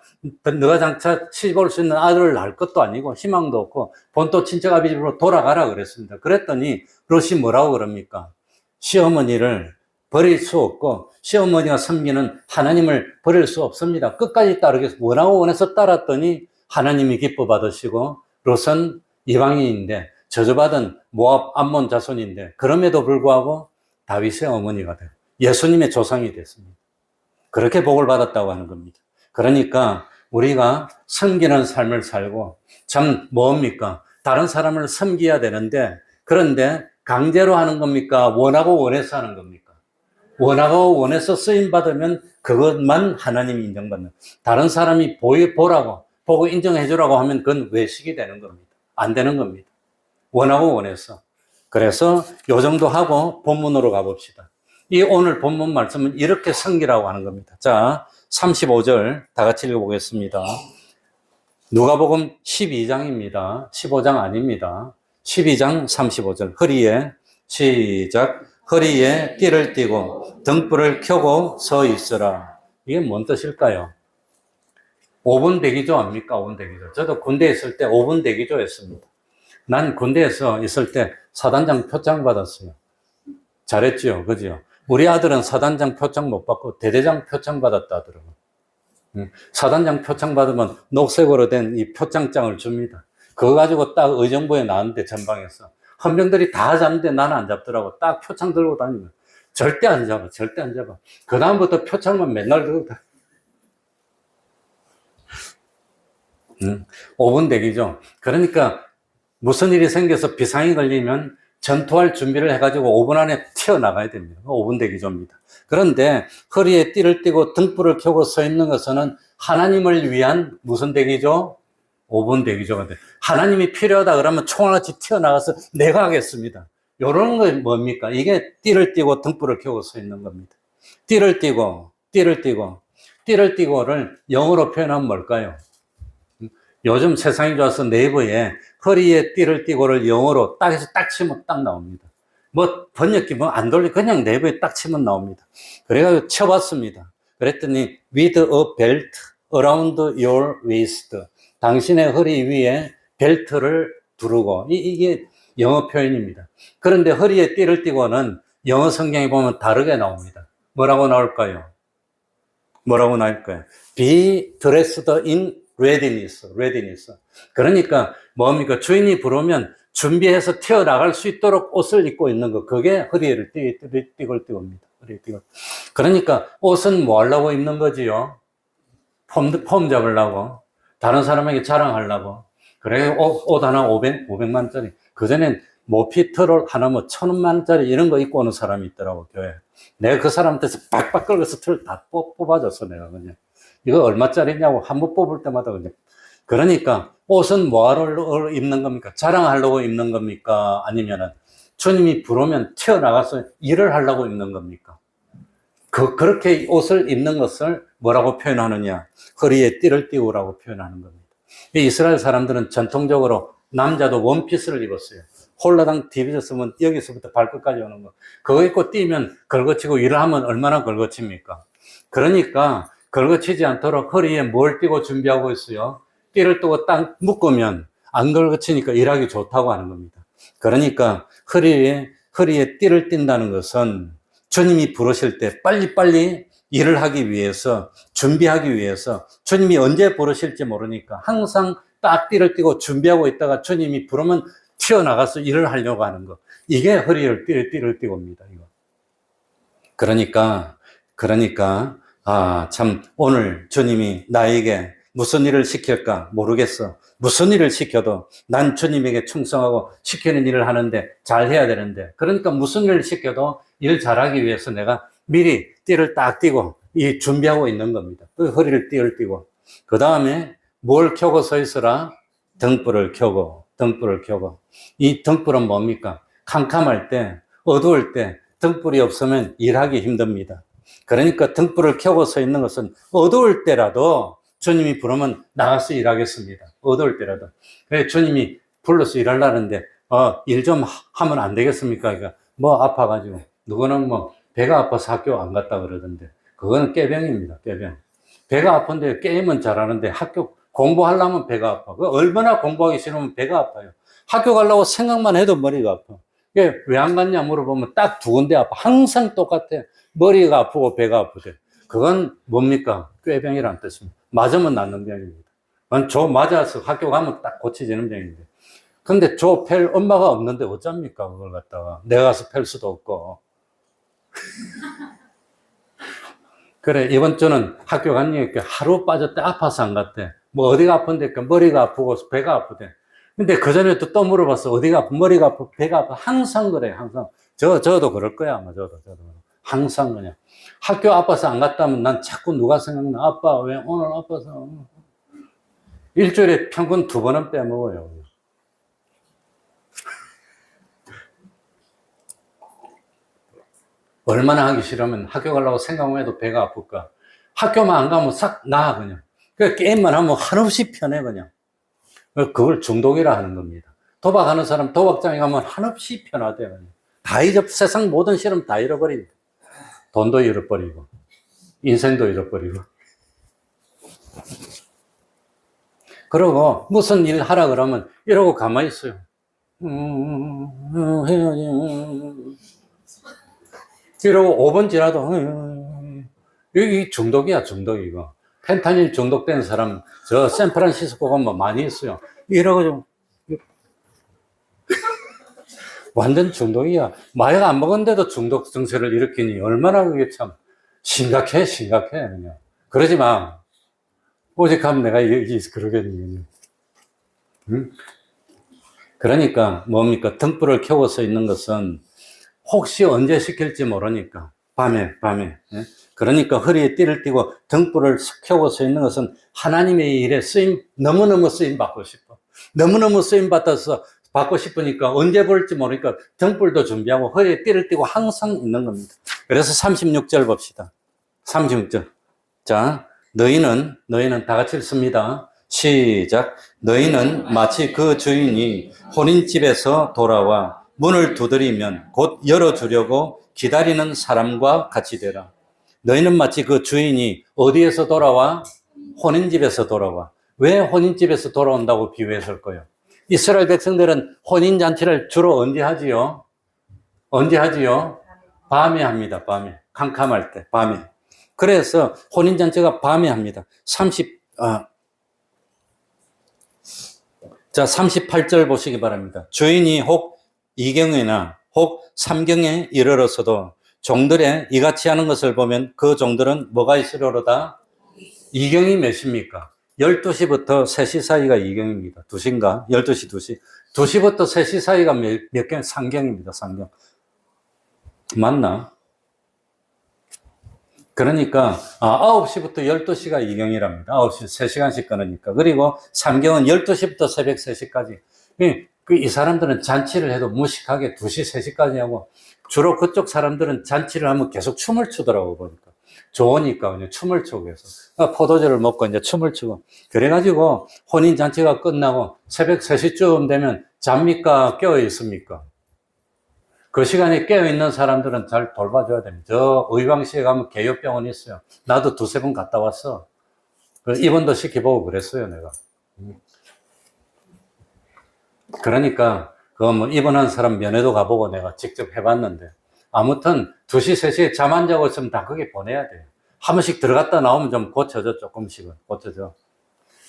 너가 장차 시집올 수 있는 아들을 낳을 것도 아니고 희망도 없고 본토 친척 아비 집으로 돌아가라 그랬습니다. 그랬더니 룻이 뭐라고 그럽니까? 시어머니를 버릴 수 없고 시어머니가 섬기는 하나님을 버릴 수 없습니다. 끝까지 따르겠습니다. 원하고 원해서 따랐더니 하나님이 기뻐 받으시고 롯은 이방인인데 저주받은 모압 암몬 자손인데 그럼에도 불구하고 다윗의 어머니가 되고 예수님의 조상이 됐습니다. 그렇게 복을 받았다고 하는 겁니다. 그러니까 우리가 섬기는 삶을 살고 참 뭡니까? 다른 사람을 섬겨야 되는데 그런데 강제로 하는 겁니까? 원하고 원해서 하는 겁니까? 원하고 원해서 쓰임받으면 그것만 하나님이 인정받는. 다른 사람이 보라고, 보고 인정해주라고 하면 그건 외식이 되는 겁니다. 안 되는 겁니다. 원하고 원해서. 그래서 요 정도 하고 본문으로 가봅시다. 이 오늘 본문 말씀은 이렇게 섬기라고 하는 겁니다. 자, 35절 다 같이 읽어보겠습니다. 누가복음 12장입니다. 15장 아닙니다. 12장 35절 허리에 시작 허리에 띠를 띠고 등불을 켜고 서 있으라. 이게 뭔 뜻일까요? 5분 대기조 압니까? 5분 대기조. 저도 군대에 있을 때 5분 대기조 했습니다. 난 군대에서 있을 때 사단장 표창 받았어요. 잘했죠? 그죠? 우리 아들은 사단장 표창 못 받고 대대장 표창 받았다 하더라고요. 사단장 표창 받으면 녹색으로 된 이 표창장을 줍니다. 그거 가지고 딱 의정부에 나왔는데 전방에서 헌병들이 다 잡는데 나는 안 잡더라고. 딱 표창 들고 다니면 절대 안 잡아. 그 다음부터 표창만 맨날 들고 다녀. 5분 대기죠. 그러니까 무슨 일이 생겨서 비상이 걸리면 전투할 준비를 해가지고 5분 안에 튀어나가야 됩니다. 5분 대기조입니다. 그런데 허리에 띠를 띠고 등불을 켜고 서 있는 것은 하나님을 위한 무슨 대기조? 5분 대기조가 돼. 하나님이 필요하다 그러면 총알같이 튀어나가서 내가 하겠습니다. 이런 거 뭡니까? 이게 띠를 띠고 등불을 켜고 서 있는 겁니다. 띠를 띠고를 영어로 표현하면 뭘까요? 요즘 세상이 좋아서 네이버에 허리에 띠를 띠고를 영어로 딱 해서 딱 치면 딱 나옵니다. 뭐 번역기 뭐 안 돌리 그냥 네이버에 딱 치면 나옵니다. 그래가지고 쳐봤습니다. 그랬더니 with a belt around your waist. 당신의 허리 위에 벨트를 두르고 이게 영어 표현입니다. 그런데 허리에 띠를 띠고는 영어 성경에 보면 다르게 나옵니다. 뭐라고 나올까요? Be dressed in readiness. 그러니까 뭡니까? 주인이 부르면 준비해서 튀어나갈 수 있도록 옷을 입고 있는 거. 그게 허리를 띠고입니다. 그러니까 옷은 뭐 하려고 입는 거지요? 폼 잡으려고. 다른 사람에게 자랑하려고. 그래, 옷 하나 500만짜리. 그전엔 모피 트롤 하나 뭐 1,000만짜리 이런 거 입고 오는 사람이 있더라고, 교회. 내가 그 사람한테서 빡빡 끌어서 트롤 다 뽑아줬어, 내가 그냥. 이거 얼마짜리냐고 한 번 뽑을 때마다 그냥. 그러니까 옷은 뭐하러 입는 겁니까? 자랑하려고 입는 겁니까? 아니면은 주님이 부르면 튀어나가서 일을 하려고 입는 겁니까? 그렇게 옷을 입는 것을 뭐라고 표현하느냐? 허리에 띠를 띠우라고 표현하는 겁니다. 이스라엘 사람들은 전통적으로 남자도 원피스를 입었어요. 홀라당 디비졌으면 여기서부터 발끝까지 오는 거. 그거 입고 뛰면 걸거치고 일을 하면 얼마나 걸거칩니까? 그러니까 걸거치지 않도록 허리에 뭘 띠고 준비하고 있어요? 띠를 띠고 딱 묶으면 안 걸거치니까 일하기 좋다고 하는 겁니다. 그러니까 허리에 띠를 띈다는 것은 주님이 부르실 때 빨리빨리 일을 하기 위해서, 준비하기 위해서, 주님이 언제 부르실지 모르니까 항상 딱 띠를 띠고 준비하고 있다가 주님이 부르면 튀어나가서 일을 하려고 하는 거. 이게 허리에 띠를 띠고입니다, 이거. 그러니까, 참, 오늘 주님이 나에게 무슨 일을 시킬까 모르겠어. 무슨 일을 시켜도 난 주님에게 충성하고 시키는 일을 하는데 잘 해야 되는데, 그러니까 무슨 일을 시켜도 일 잘하기 위해서 내가 미리 띠를 딱 띠고 준비하고 있는 겁니다. 그 허리를 띠를 띠고. 그 다음에 뭘 켜고 서 있으라? 등불을 켜고. 이 등불은 뭡니까? 캄캄할 때, 어두울 때 등불이 없으면 일하기 힘듭니다. 그러니까 등불을 켜고 서 있는 것은 어두울 때라도 주님이 부르면 나가서 일하겠습니다. 어두울 때라도. 그래서 주님이 불러서 일하려는데, 일 좀 하면 안 되겠습니까? 그러니까 뭐 아파가지고. 누구는 뭐 배가 아파서 학교 안 갔다 그러던데. 그거는 꾀병입니다. 꾀병. 배가 아픈데 게임은 잘하는데 학교 공부하려면 배가 아파. 얼마나 공부하기 싫으면 배가 아파요. 학교 가려고 생각만 해도 머리가 아파. 왜 안 갔냐 물어보면 딱 두 군데 아파. 항상 똑같아. 머리가 아프고 배가 아프대. 그건 뭡니까? 꾀병이라는 뜻입니다. 맞으면 낫는 병입니다. 저 맞아서 학교 가면 딱 고쳐지는 병인데. 근데 저 팰 엄마가 없는데 어쩝니까? 그걸 갖다가. 내가 가서 팰 수도 없고. 그래, 이번 주는 학교 갔으니까 하루 빠졌대. 아파서 안 갔대. 뭐 어디가 아픈데 머리가 아프고 배가 아프대. 근데 그전에도 또 물어봤어. 어디가 아프, 머리가 아프, 배가 아프. 항상 그래, 항상. 저도 그럴 거야, 아마 저도. 항상 그냥. 학교 아파서 안 갔다면 난 자꾸 누가 생각나. 아빠, 왜 오늘 아파서. 일주일에 평균 2번은 빼먹어요. 얼마나 하기 싫으면 학교 가려고 생각만 해도 배가 아플까. 학교만 안 가면 싹 나아, 그냥. 그 게임만 하면 한없이 편해, 그냥. 그걸 중독이라 하는 겁니다. 도박하는 사람 도박장에 가면 한없이 편하대, 그냥. 세상 모든 실험 다 잃어버린다. 돈도 잃어버리고, 인생도 잃어버리고. 그러고 무슨 일 하라 그러면 이러고 가만히 있어요. 해야지. 이러고 5분 지나도 이 중독이야, 중독 이거. 펜타닐 중독된 사람 저 샌프란시스코 가면 많이 있어요. 이러고 좀 완전 중독이야. 마약 안 먹었는데도 중독 증세를 일으키니 얼마나 그게 참 심각해 그냥. 그러지 마. 오직 하면 내가 그러겠니. 응? 그러니까 뭡니까? 등불을 켜고서 있는 것은 혹시 언제 시킬지 모르니까 밤에 예? 그러니까 허리에 띠를 띠고 등불을 켜고 서 있는 것은 하나님의 일에 너무너무 쓰임 받고 싶어. 너무너무 쓰임 받고 싶으니까 언제 볼지 모르니까 등불도 준비하고 허리에 띠를 띠고 항상 있는 겁니다. 그래서 36절 봅시다. 36절. 자, 너희는 다 같이 읽습니다. 시작. 너희는 마치 그 주인이 혼인집에서 돌아와 문을 두드리면 곧 열어주려고 기다리는 사람과 같이 되라. 너희는 마치 그 주인이 어디에서 돌아와? 혼인집에서 돌아와. 왜 혼인집에서 돌아온다고 비유했을 거예요? 이스라엘 백성들은 혼인잔치를 주로 언제 하지요? 밤에 합니다. 밤에. 캄캄할 때, 밤에. 그래서 혼인잔치가 밤에 합니다. 38절 보시기 바랍니다. 주인이 혹 2경이나 혹 3경에 이르러서도 종들의 이같이 하는 것을 보면 그 종들은 뭐가 있으려로다? 2경이 몇입니까? 12시부터 3시 사이가 2경입니다. 2시인가? 12시, 2시. 2시부터 3시 사이가 몇 경? 3경입니다. 3경. 맞나? 그러니까 9시부터 12시가 2경이랍니다. 9시 3시간씩 끊으니까. 그리고 3경은 12시부터 새벽 3시까지. 이 사람들은 잔치를 해도 무식하게 2시, 3시까지 하고 주로 그쪽 사람들은 잔치를 하면 계속 춤을 추더라고 보니까. 좋으니까 그냥 춤을 추고 해서. 포도주를 먹고 이제 춤을 추고. 그래가지고 혼인잔치가 끝나고 새벽 3시쯤 되면 잡니까? 깨어 있습니까? 그 시간에 깨어있는 사람들은 잘 돌봐줘야 됩니다. 저 의왕시에 가면 개요병원 있어요. 나도 2-3번 갔다 왔어. 입원도 시켜보고 그랬어요, 내가. 그러니까, 그거 뭐 입원한 사람 면회도 가보고 내가 직접 해봤는데, 아무튼 2시, 3시에 잠 안 자고 있으면 다 거기 보내야 돼요. 한 번씩 들어갔다 나오면 좀 고쳐져, 조금씩은. 고쳐져.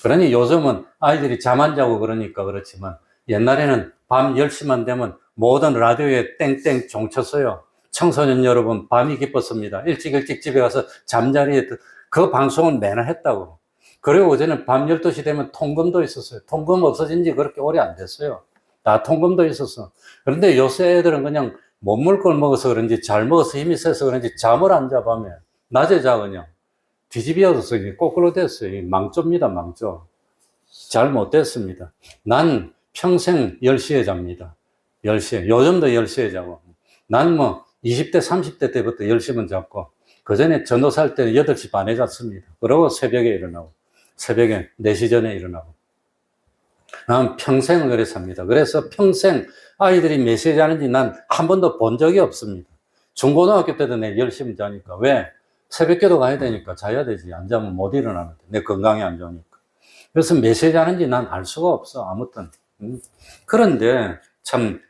그러니 요즘은 아이들이 잠 안 자고 그러니까 그렇지만, 옛날에는 밤 10시만 되면 모든 라디오에 땡땡 종쳤어요. 청소년 여러분, 밤이 기뻤습니다. 일찍 집에 가서 잠자리에 그 방송은 매날 했다고. 그리고 어제는 밤 12시 되면 통금도 있었어요. 통금 없어진 지 그렇게 오래 안 됐어요. 다 통금도 있었어. 그런데 요새 애들은 그냥 못 먹을 걸 먹어서 그런지, 잘 먹어서 힘이 세서 그런지 잠을 안 자, 밤에. 낮에 자, 그냥. 뒤집어져서 거꾸로 됐어요. 망조입니다, 망조. 잘 못 됐습니다. 난 평생 10시에 잡니다. 10시에. 요즘도 10시에 자고. 난 뭐 20대, 30대 때부터 10시면 잤고, 그 전에 전도사 할 때는 8시 반에 잤습니다. 그러고 새벽에 일어나고, 새벽에 4시 전에 일어나고. 난 평생을 그래 삽니다. 그래서 평생 아이들이 몇 시에 자는지 난 한 번도 본 적이 없습니다. 중고등학교 때도 내 10시면 자니까. 왜? 새벽기도 가야 되니까 자야 되지. 안 자면 못 일어나는데. 내 건강이 안 좋으니까. 그래서 몇 시에 자는지 난 알 수가 없어. 아무튼. 그런데 참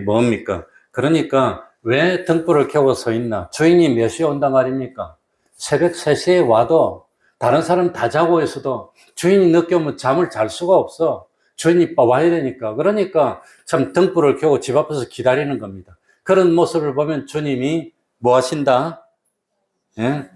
뭡니까? 그러니까 왜 등불을 켜고 서 있나? 주인이 몇 시에 온단 말입니까? 새벽 3시에 와도 다른 사람 다 자고 있어도 주인이 늦게 오면 잠을 잘 수가 없어. 주인이 와야 되니까. 그러니까 참 등불을 켜고 집 앞에서 기다리는 겁니다. 그런 모습을 보면 주님이 뭐 하신다? 예?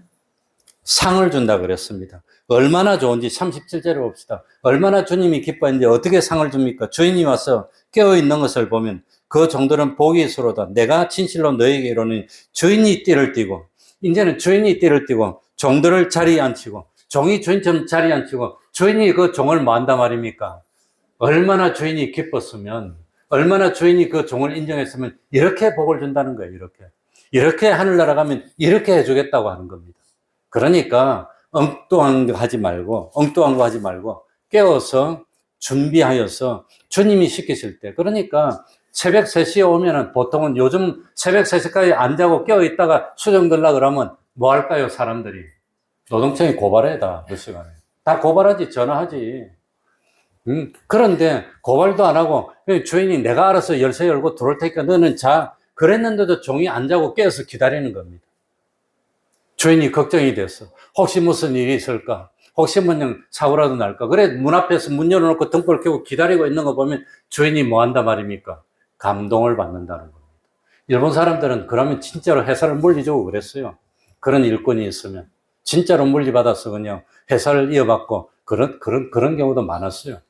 상을 준다 그랬습니다. 얼마나 좋은지 37절을 봅시다. 얼마나 주님이 기뻐했는지 어떻게 상을 줍니까? 주인이 와서 깨어있는 것을 보면 그 정도는 복이 있으로다. 내가 진실로 너에게 이르노니 주인이 띠를 띠고, 이제는 주인이 띠를 띠고 종들을 자리에 앉히고, 종이 주인처럼 자리에 앉히고, 주인이 그 종을 뭐 한단 말입니까? 얼마나 주인이 기뻤으면, 얼마나 주인이 그 종을 인정했으면 이렇게 복을 준다는 거예요. 이렇게 하늘나라 가면 이렇게 해주겠다고 하는 겁니다. 그러니까 엉뚱한 거 하지 말고 깨워서 준비하여서 주님이 시키실 때, 그러니까 새벽 3시에 오면은 보통은 요즘 새벽 3시까지 안 자고 깨어 있다가 수정 들라 그러면 뭐 할까요, 사람들이? 노동청이 고발해, 그 시간에. 다 고발하지, 전화하지. 그런데 고발도 안 하고 주인이 내가 알아서 열쇠 열고 들어올 테니까 너는 자. 그랬는데도 종이 안 자고 깨어서 기다리는 겁니다. 주인이 걱정이 됐어. 혹시 무슨 일이 있을까? 혹시 뭐냐 사고라도 날까? 그래 문 앞에서 문 열어놓고 등불 켜고 기다리고 있는 거 보면 주인이 뭐 한단 말입니까? 감동을 받는다는 겁니다. 일본 사람들은 그러면 진짜로 회사를 물리주고 그랬어요. 그런 일꾼이 있으면. 진짜로 물리받아서 그냥 회사를 이어받고 그런 경우도 많았어요.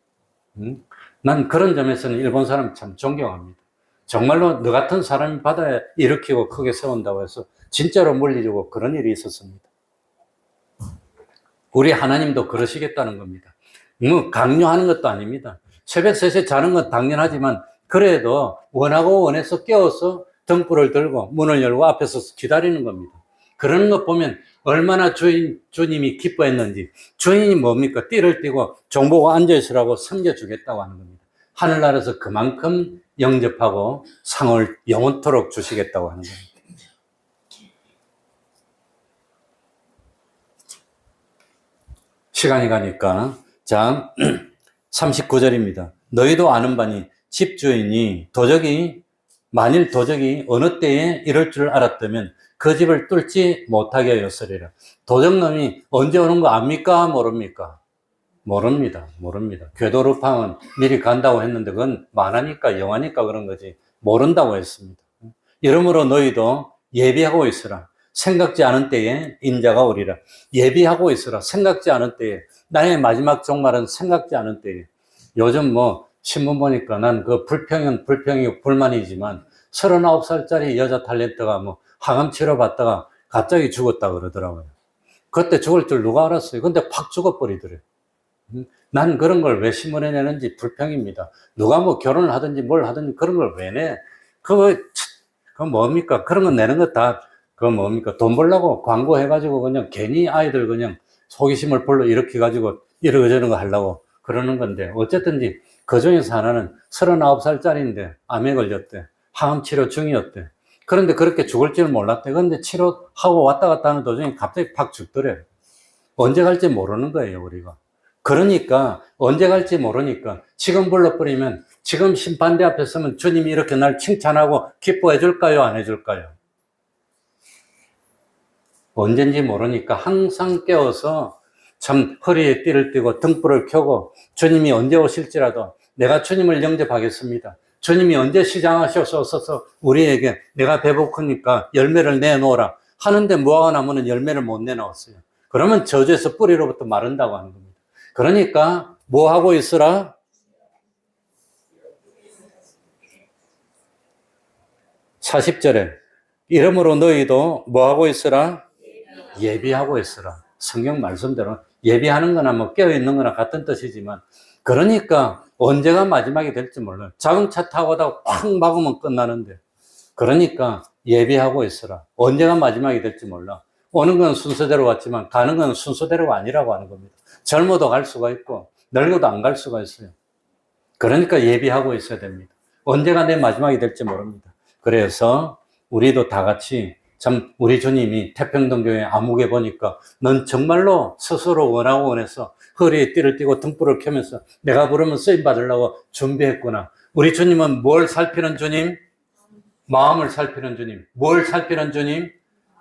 난 그런 점에서는 일본 사람 참 존경합니다. 정말로 너 같은 사람이 바다에 일으키고 크게 세운다고 해서 진짜로 물리주고 그런 일이 있었습니다. 우리 하나님도 그러시겠다는 겁니다. 뭐 강요하는 것도 아닙니다. 새벽 3시에 자는 건 당연하지만 그래도 원하고 원해서 깨워서 등불을 들고 문을 열고 앞에서 기다리는 겁니다. 그러는 것 보면 얼마나 주님이 기뻐했는지. 주인이 뭡니까? 띠를 띠고 종보고 앉아있으라고 섬겨주겠다고 하는 겁니다. 하늘나라에서 그만큼 영접하고 상을 영원토록 주시겠다고 하는 겁니다. 시간이 가니까 자 39절입니다. 너희도 아는 바니 집주인이 만일 도적이 어느 때에 이럴 줄 알았다면 그 집을 뚫지 못하게 하였으리라. 도적놈이 언제 오는 거 압니까? 모릅니까? 모릅니다. 궤도루팡은 미리 간다고 했는데 그건 만하니까 영하니까 그런 거지 모른다고 했습니다. 이러므로 너희도 예비하고 있으라. 생각지 않은 때에 인자가 오리라. 예비하고 있으라. 생각지 않은 때에. 나의 마지막 종말은 생각지 않은 때에. 요즘 뭐 신문 보니까 난 그 불평이 불만이지만 39살짜리 여자 탤런트가 뭐 항암 치료 받다가 갑자기 죽었다 그러더라고요. 그때 죽을 줄 누가 알았어요. 근데 확 죽어버리더래요. 난 그런 걸 왜 신문에 내는지 불평입니다. 누가 뭐 결혼을 하든지 뭘 하든지 그런 걸 왜 내? 그거 뭡니까? 그런 거 내는 거 다, 그거 뭡니까? 돈 벌려고 광고해가지고 그냥 괜히 아이들 그냥 호기심을 불러 일으켜가지고 이러저런 거 하려고 그러는 건데, 어쨌든지 그 중에서 하나는 39살짜리인데 암에 걸렸대. 항암 치료 중이었대. 그런데 그렇게 죽을 줄 몰랐대. 그런데 치료하고 왔다 갔다 하는 도중에 갑자기 팍 죽더래. 언제 갈지 모르는 거예요, 우리가. 그러니까 언제 갈지 모르니까 지금 불러버리면, 지금 심판대 앞에 서면 주님이 이렇게 날 칭찬하고 기뻐해 줄까요, 안 해줄까요? 언젠지 모르니까 항상 깨워서 참 허리에 띠를 띠고 등불을 켜고, 주님이 언제 오실지라도 내가 주님을 영접하겠습니다. 주님이 언제 시장하셔서 우리에게 내가 배고프니까 열매를 내놓으라 하는데 무화과 나무는 열매를 못 내놓았어요. 그러면 저주에서 뿌리로부터 마른다고 하는 겁니다. 그러니까 뭐 하고 있으라? 40절에 이러므로 너희도 뭐 하고 있으라? 예비하고 있으라. 성경 말씀대로 예비하는 거나 뭐 깨어있는 거나 같은 뜻이지만, 그러니까 언제가 마지막이 될지 몰라요. 자동차 타고 가다가 팍 막으면 끝나는데, 그러니까 예비하고 있으라. 언제가 마지막이 될지 몰라. 오는 건 순서대로 왔지만 가는 건 순서대로가 아니라고 하는 겁니다. 젊어도 갈 수가 있고 늙어도 안 갈 수가 있어요. 그러니까 예비하고 있어야 됩니다. 언제가 내 마지막이 될지 모릅니다. 그래서 우리도 다 같이 참 우리 주님이 태평동교회 암흑에 보니까 넌 정말로 스스로 원하고 원해서 허리에 띠를 띠고 등불을 켜면서 내가 부르면 쓰임 받으려고 준비했구나. 우리 주님은 뭘 살피는 주님? 마음을 살피는 주님. 뭘 살피는 주님?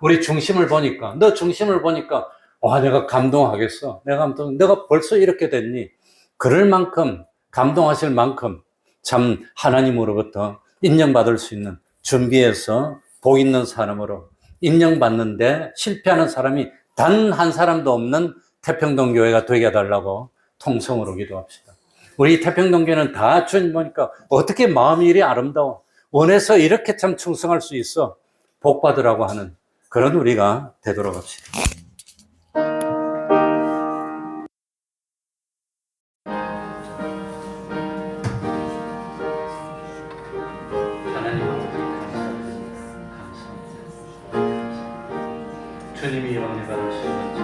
우리 중심을 보니까, 너 중심을 보니까 와, 내가 감동하겠어. 내가 벌써 이렇게 됐니? 그럴 만큼, 감동하실 만큼 참 하나님으로부터 인정받을 수 있는 준비해서 복 있는 사람으로 인정받는데 실패하는 사람이 단 한 사람도 없는 태평동교회가 되게 해달라고 통성으로 기도합시다. 우리 태평동교회는 다 주님 보니까 어떻게 마음이 이리 아름다워. 원해서 이렇게 참 충성할 수 있어. 복 받으라고 하는 그런 우리가 되도록 합시다. 하나님 아버지 감사합니다. 주님이 영원히 받으시는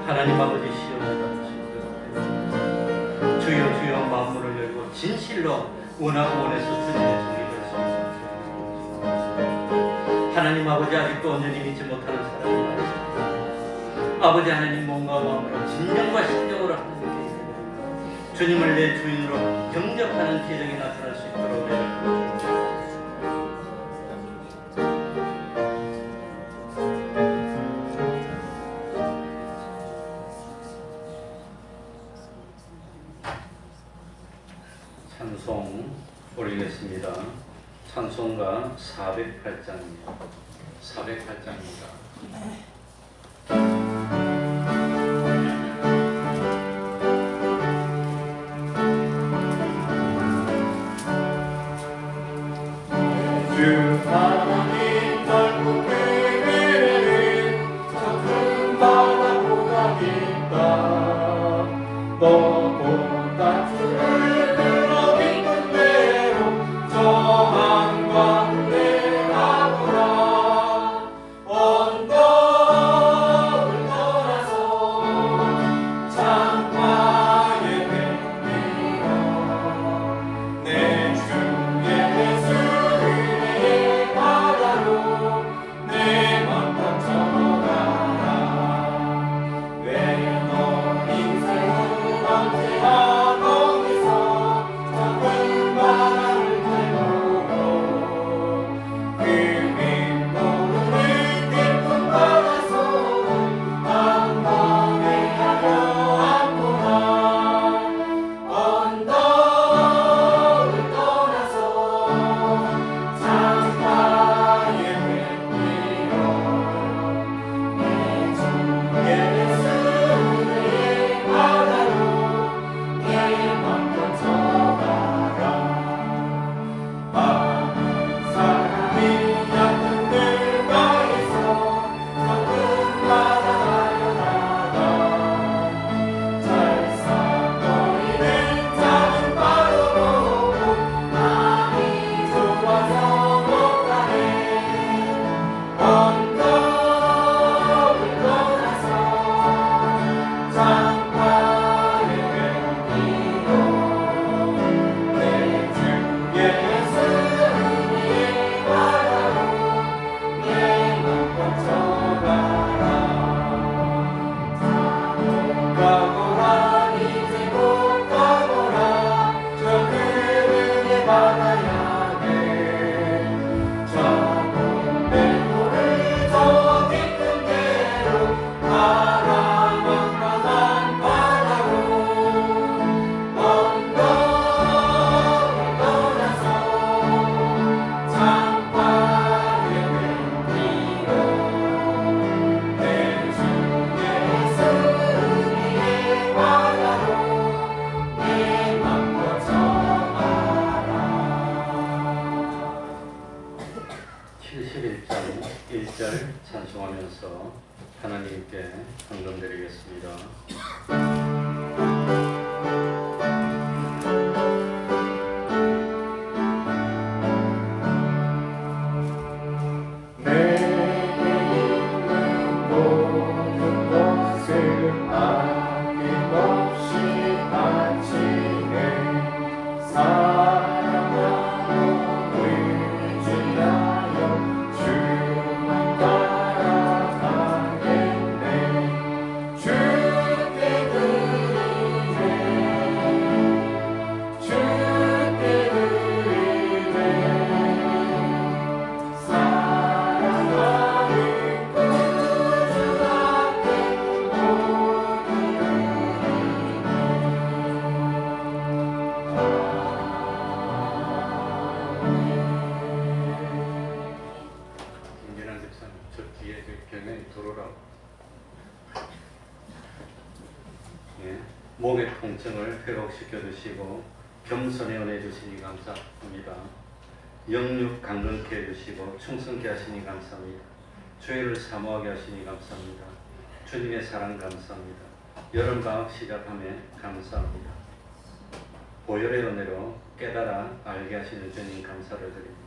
하나님 아버지 시험을 받으시는 주여 주여 마음을 열고 진실로 원하고 원해서 주님의 종이 될 수 있는 하나님 아버지, 아직도 온전히 믿지 못하는 사람이 많습니다. 아버지 하나님, 몸과 마음으로 진정과 신정으로 하는 게 있습니다. 주님을 내 주인으로 영접하는 기적이 나타날 수 있도록 내가 찬송 올리겠습니다. 찬송가 408장입니다. 408장입니다. 주 하나님 넓은 그네는 저 큰 바다보다 깊다. 너보다 주를 들어 깊은 데로 저 한가운데 가보라. 언덕을 떠나서 창가에 뱀이여 내 주 예수 은혜의 바 1절 찬송하면서 하나님께 감동드리겠습니다. 목의 통증을 회복시켜 주시고 겸손에 은혜 주시니 감사합니다. 영육 강건케 해주시고 충성케 하시니 감사합니다. 주의를 사모하게 하시니 감사합니다. 주님의 사랑 감사합니다. 여름방학 시작함에 감사합니다. 보혈의 은혜로 깨달아 알게 하시는 주님 감사를 드립니다.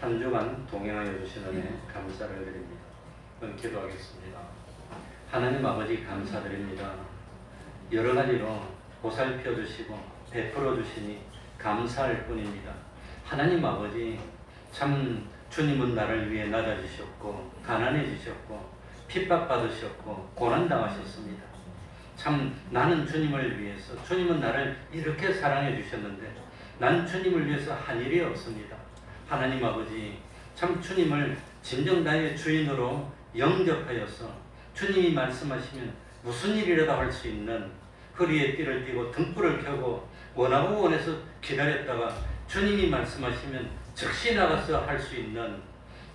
한 주간 동행하여 주신 은혜 감사를 드립니다. 기도하겠습니다. 하나님 아버지 감사드립니다. 여러 가지로 보살펴 주시고 베풀어 주시니 감사할 뿐입니다. 하나님 아버지, 참 주님은 나를 위해 낮아지셨고 가난해지셨고 핍박받으셨고 고난당하셨습니다. 참 나는 주님을 위해서, 주님은 나를 이렇게 사랑해 주셨는데 난 주님을 위해서 한 일이 없습니다. 하나님 아버지, 참 주님을 진정 나의 주인으로 영접하여서 주님이 말씀하시면 무슨 일이라도 할 수 있는, 허리에 띠를 띠고 등불을 켜고 원하고 원해서 기다렸다가 주님이 말씀하시면 즉시 나가서 할 수 있는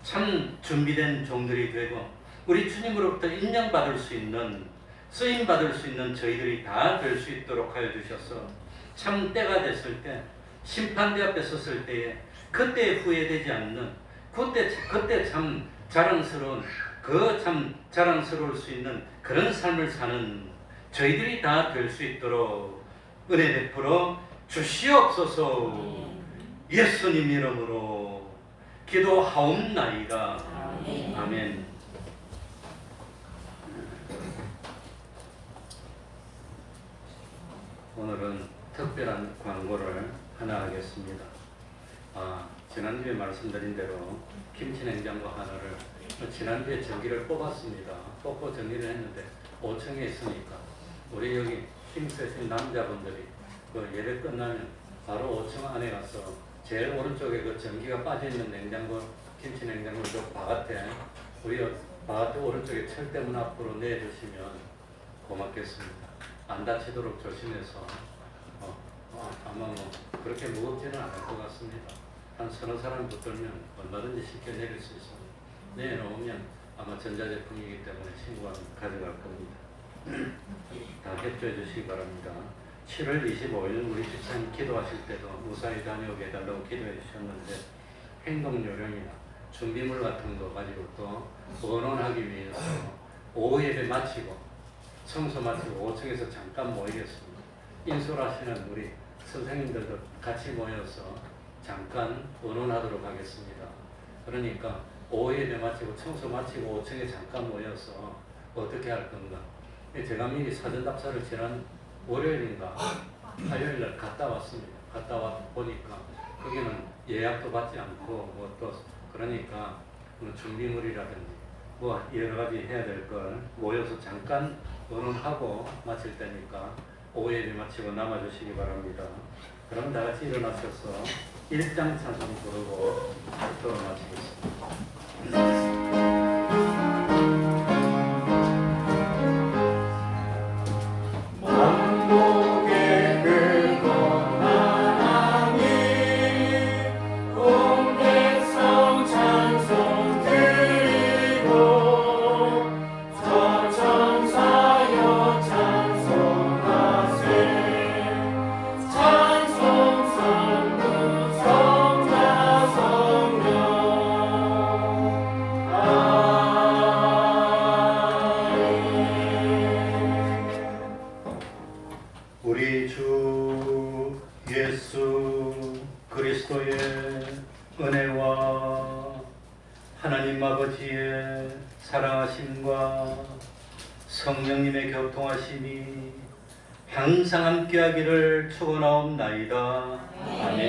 참 준비된 종들이 되고 우리 주님으로부터 인정받을 수 있는, 쓰임받을 수 있는 저희들이 다 될 수 있도록 하여 주셔서 참 때가 됐을 때, 심판대 앞에 섰을 때에 그때 후회되지 않는, 그때 참 자랑스러운, 그 참 자랑스러울 수 있는 그런 삶을 사는 저희들이 다 될 수 있도록 은혜 베풀어 주시옵소서. 예수님 이름으로 기도하옵나이다. 아멘. 오늘은 특별한 광고를 하나 하겠습니다. 지난주에 말씀드린 대로 김치냉장고 하나를 지난주에 전기를 뽑았습니다. 뽑고 정리를 했는데 5층에 있으니까 우리 여기 힘쓰신 남자분들이 그 예배 끝나면 바로 5층 안에 가서 제일 오른쪽에 그 전기가 빠져있는 냉장고, 김치냉장고 저 바깥에, 우리 바깥에 오른쪽에 철대문 앞으로 내주시면 고맙겠습니다. 안 다치도록 조심해서 아마 뭐 그렇게 무겁지는 않을 것 같습니다. 한 서너 사람 붙들면 얼마든지 쉽게 내릴 수 있습니다. 내놓으면 아마 전자제품이기 때문에 친구가 가져갈 겁니다. 다 협조해 주시기 바랍니다. 7월 25일 우리 집사님 기도하실 때도 무사히 다녀오게 해달라고 기도해 주셨는데 행동요령이나 준비물 같은 거 가지고 또 언론하기 위해서 오후 예배 마치고 청소 마치고 5층에서 잠깐 모이겠습니다. 인솔하시는 우리 선생님들도 같이 모여서 잠깐 언론하도록 하겠습니다. 그러니까 오후 예배 마치고 청소 마치고 5층에 잠깐 모여서 어떻게 할 건가. 제가 미리 사전 답사를 지난 월요일인가 화요일날 갔다 왔습니다. 갔다 와 보니까 거기는 예약도 받지 않고 뭐 또 그러니까 뭐 준비물이라든지 뭐 여러 가지 해야 될 걸 모여서 잠깐 언론하고 마칠 때니까 오후 예배 마치고 남아주시기 바랍니다. 그럼 다 같이 일어나셔서 1장 찬송 부르고 발표를 마치겠습니다. 그리스도의 은혜와 하나님 아버지의 사랑하심과 성령님의 교통하심이 항상 함께하기를 축원하옵나이다. 아멘.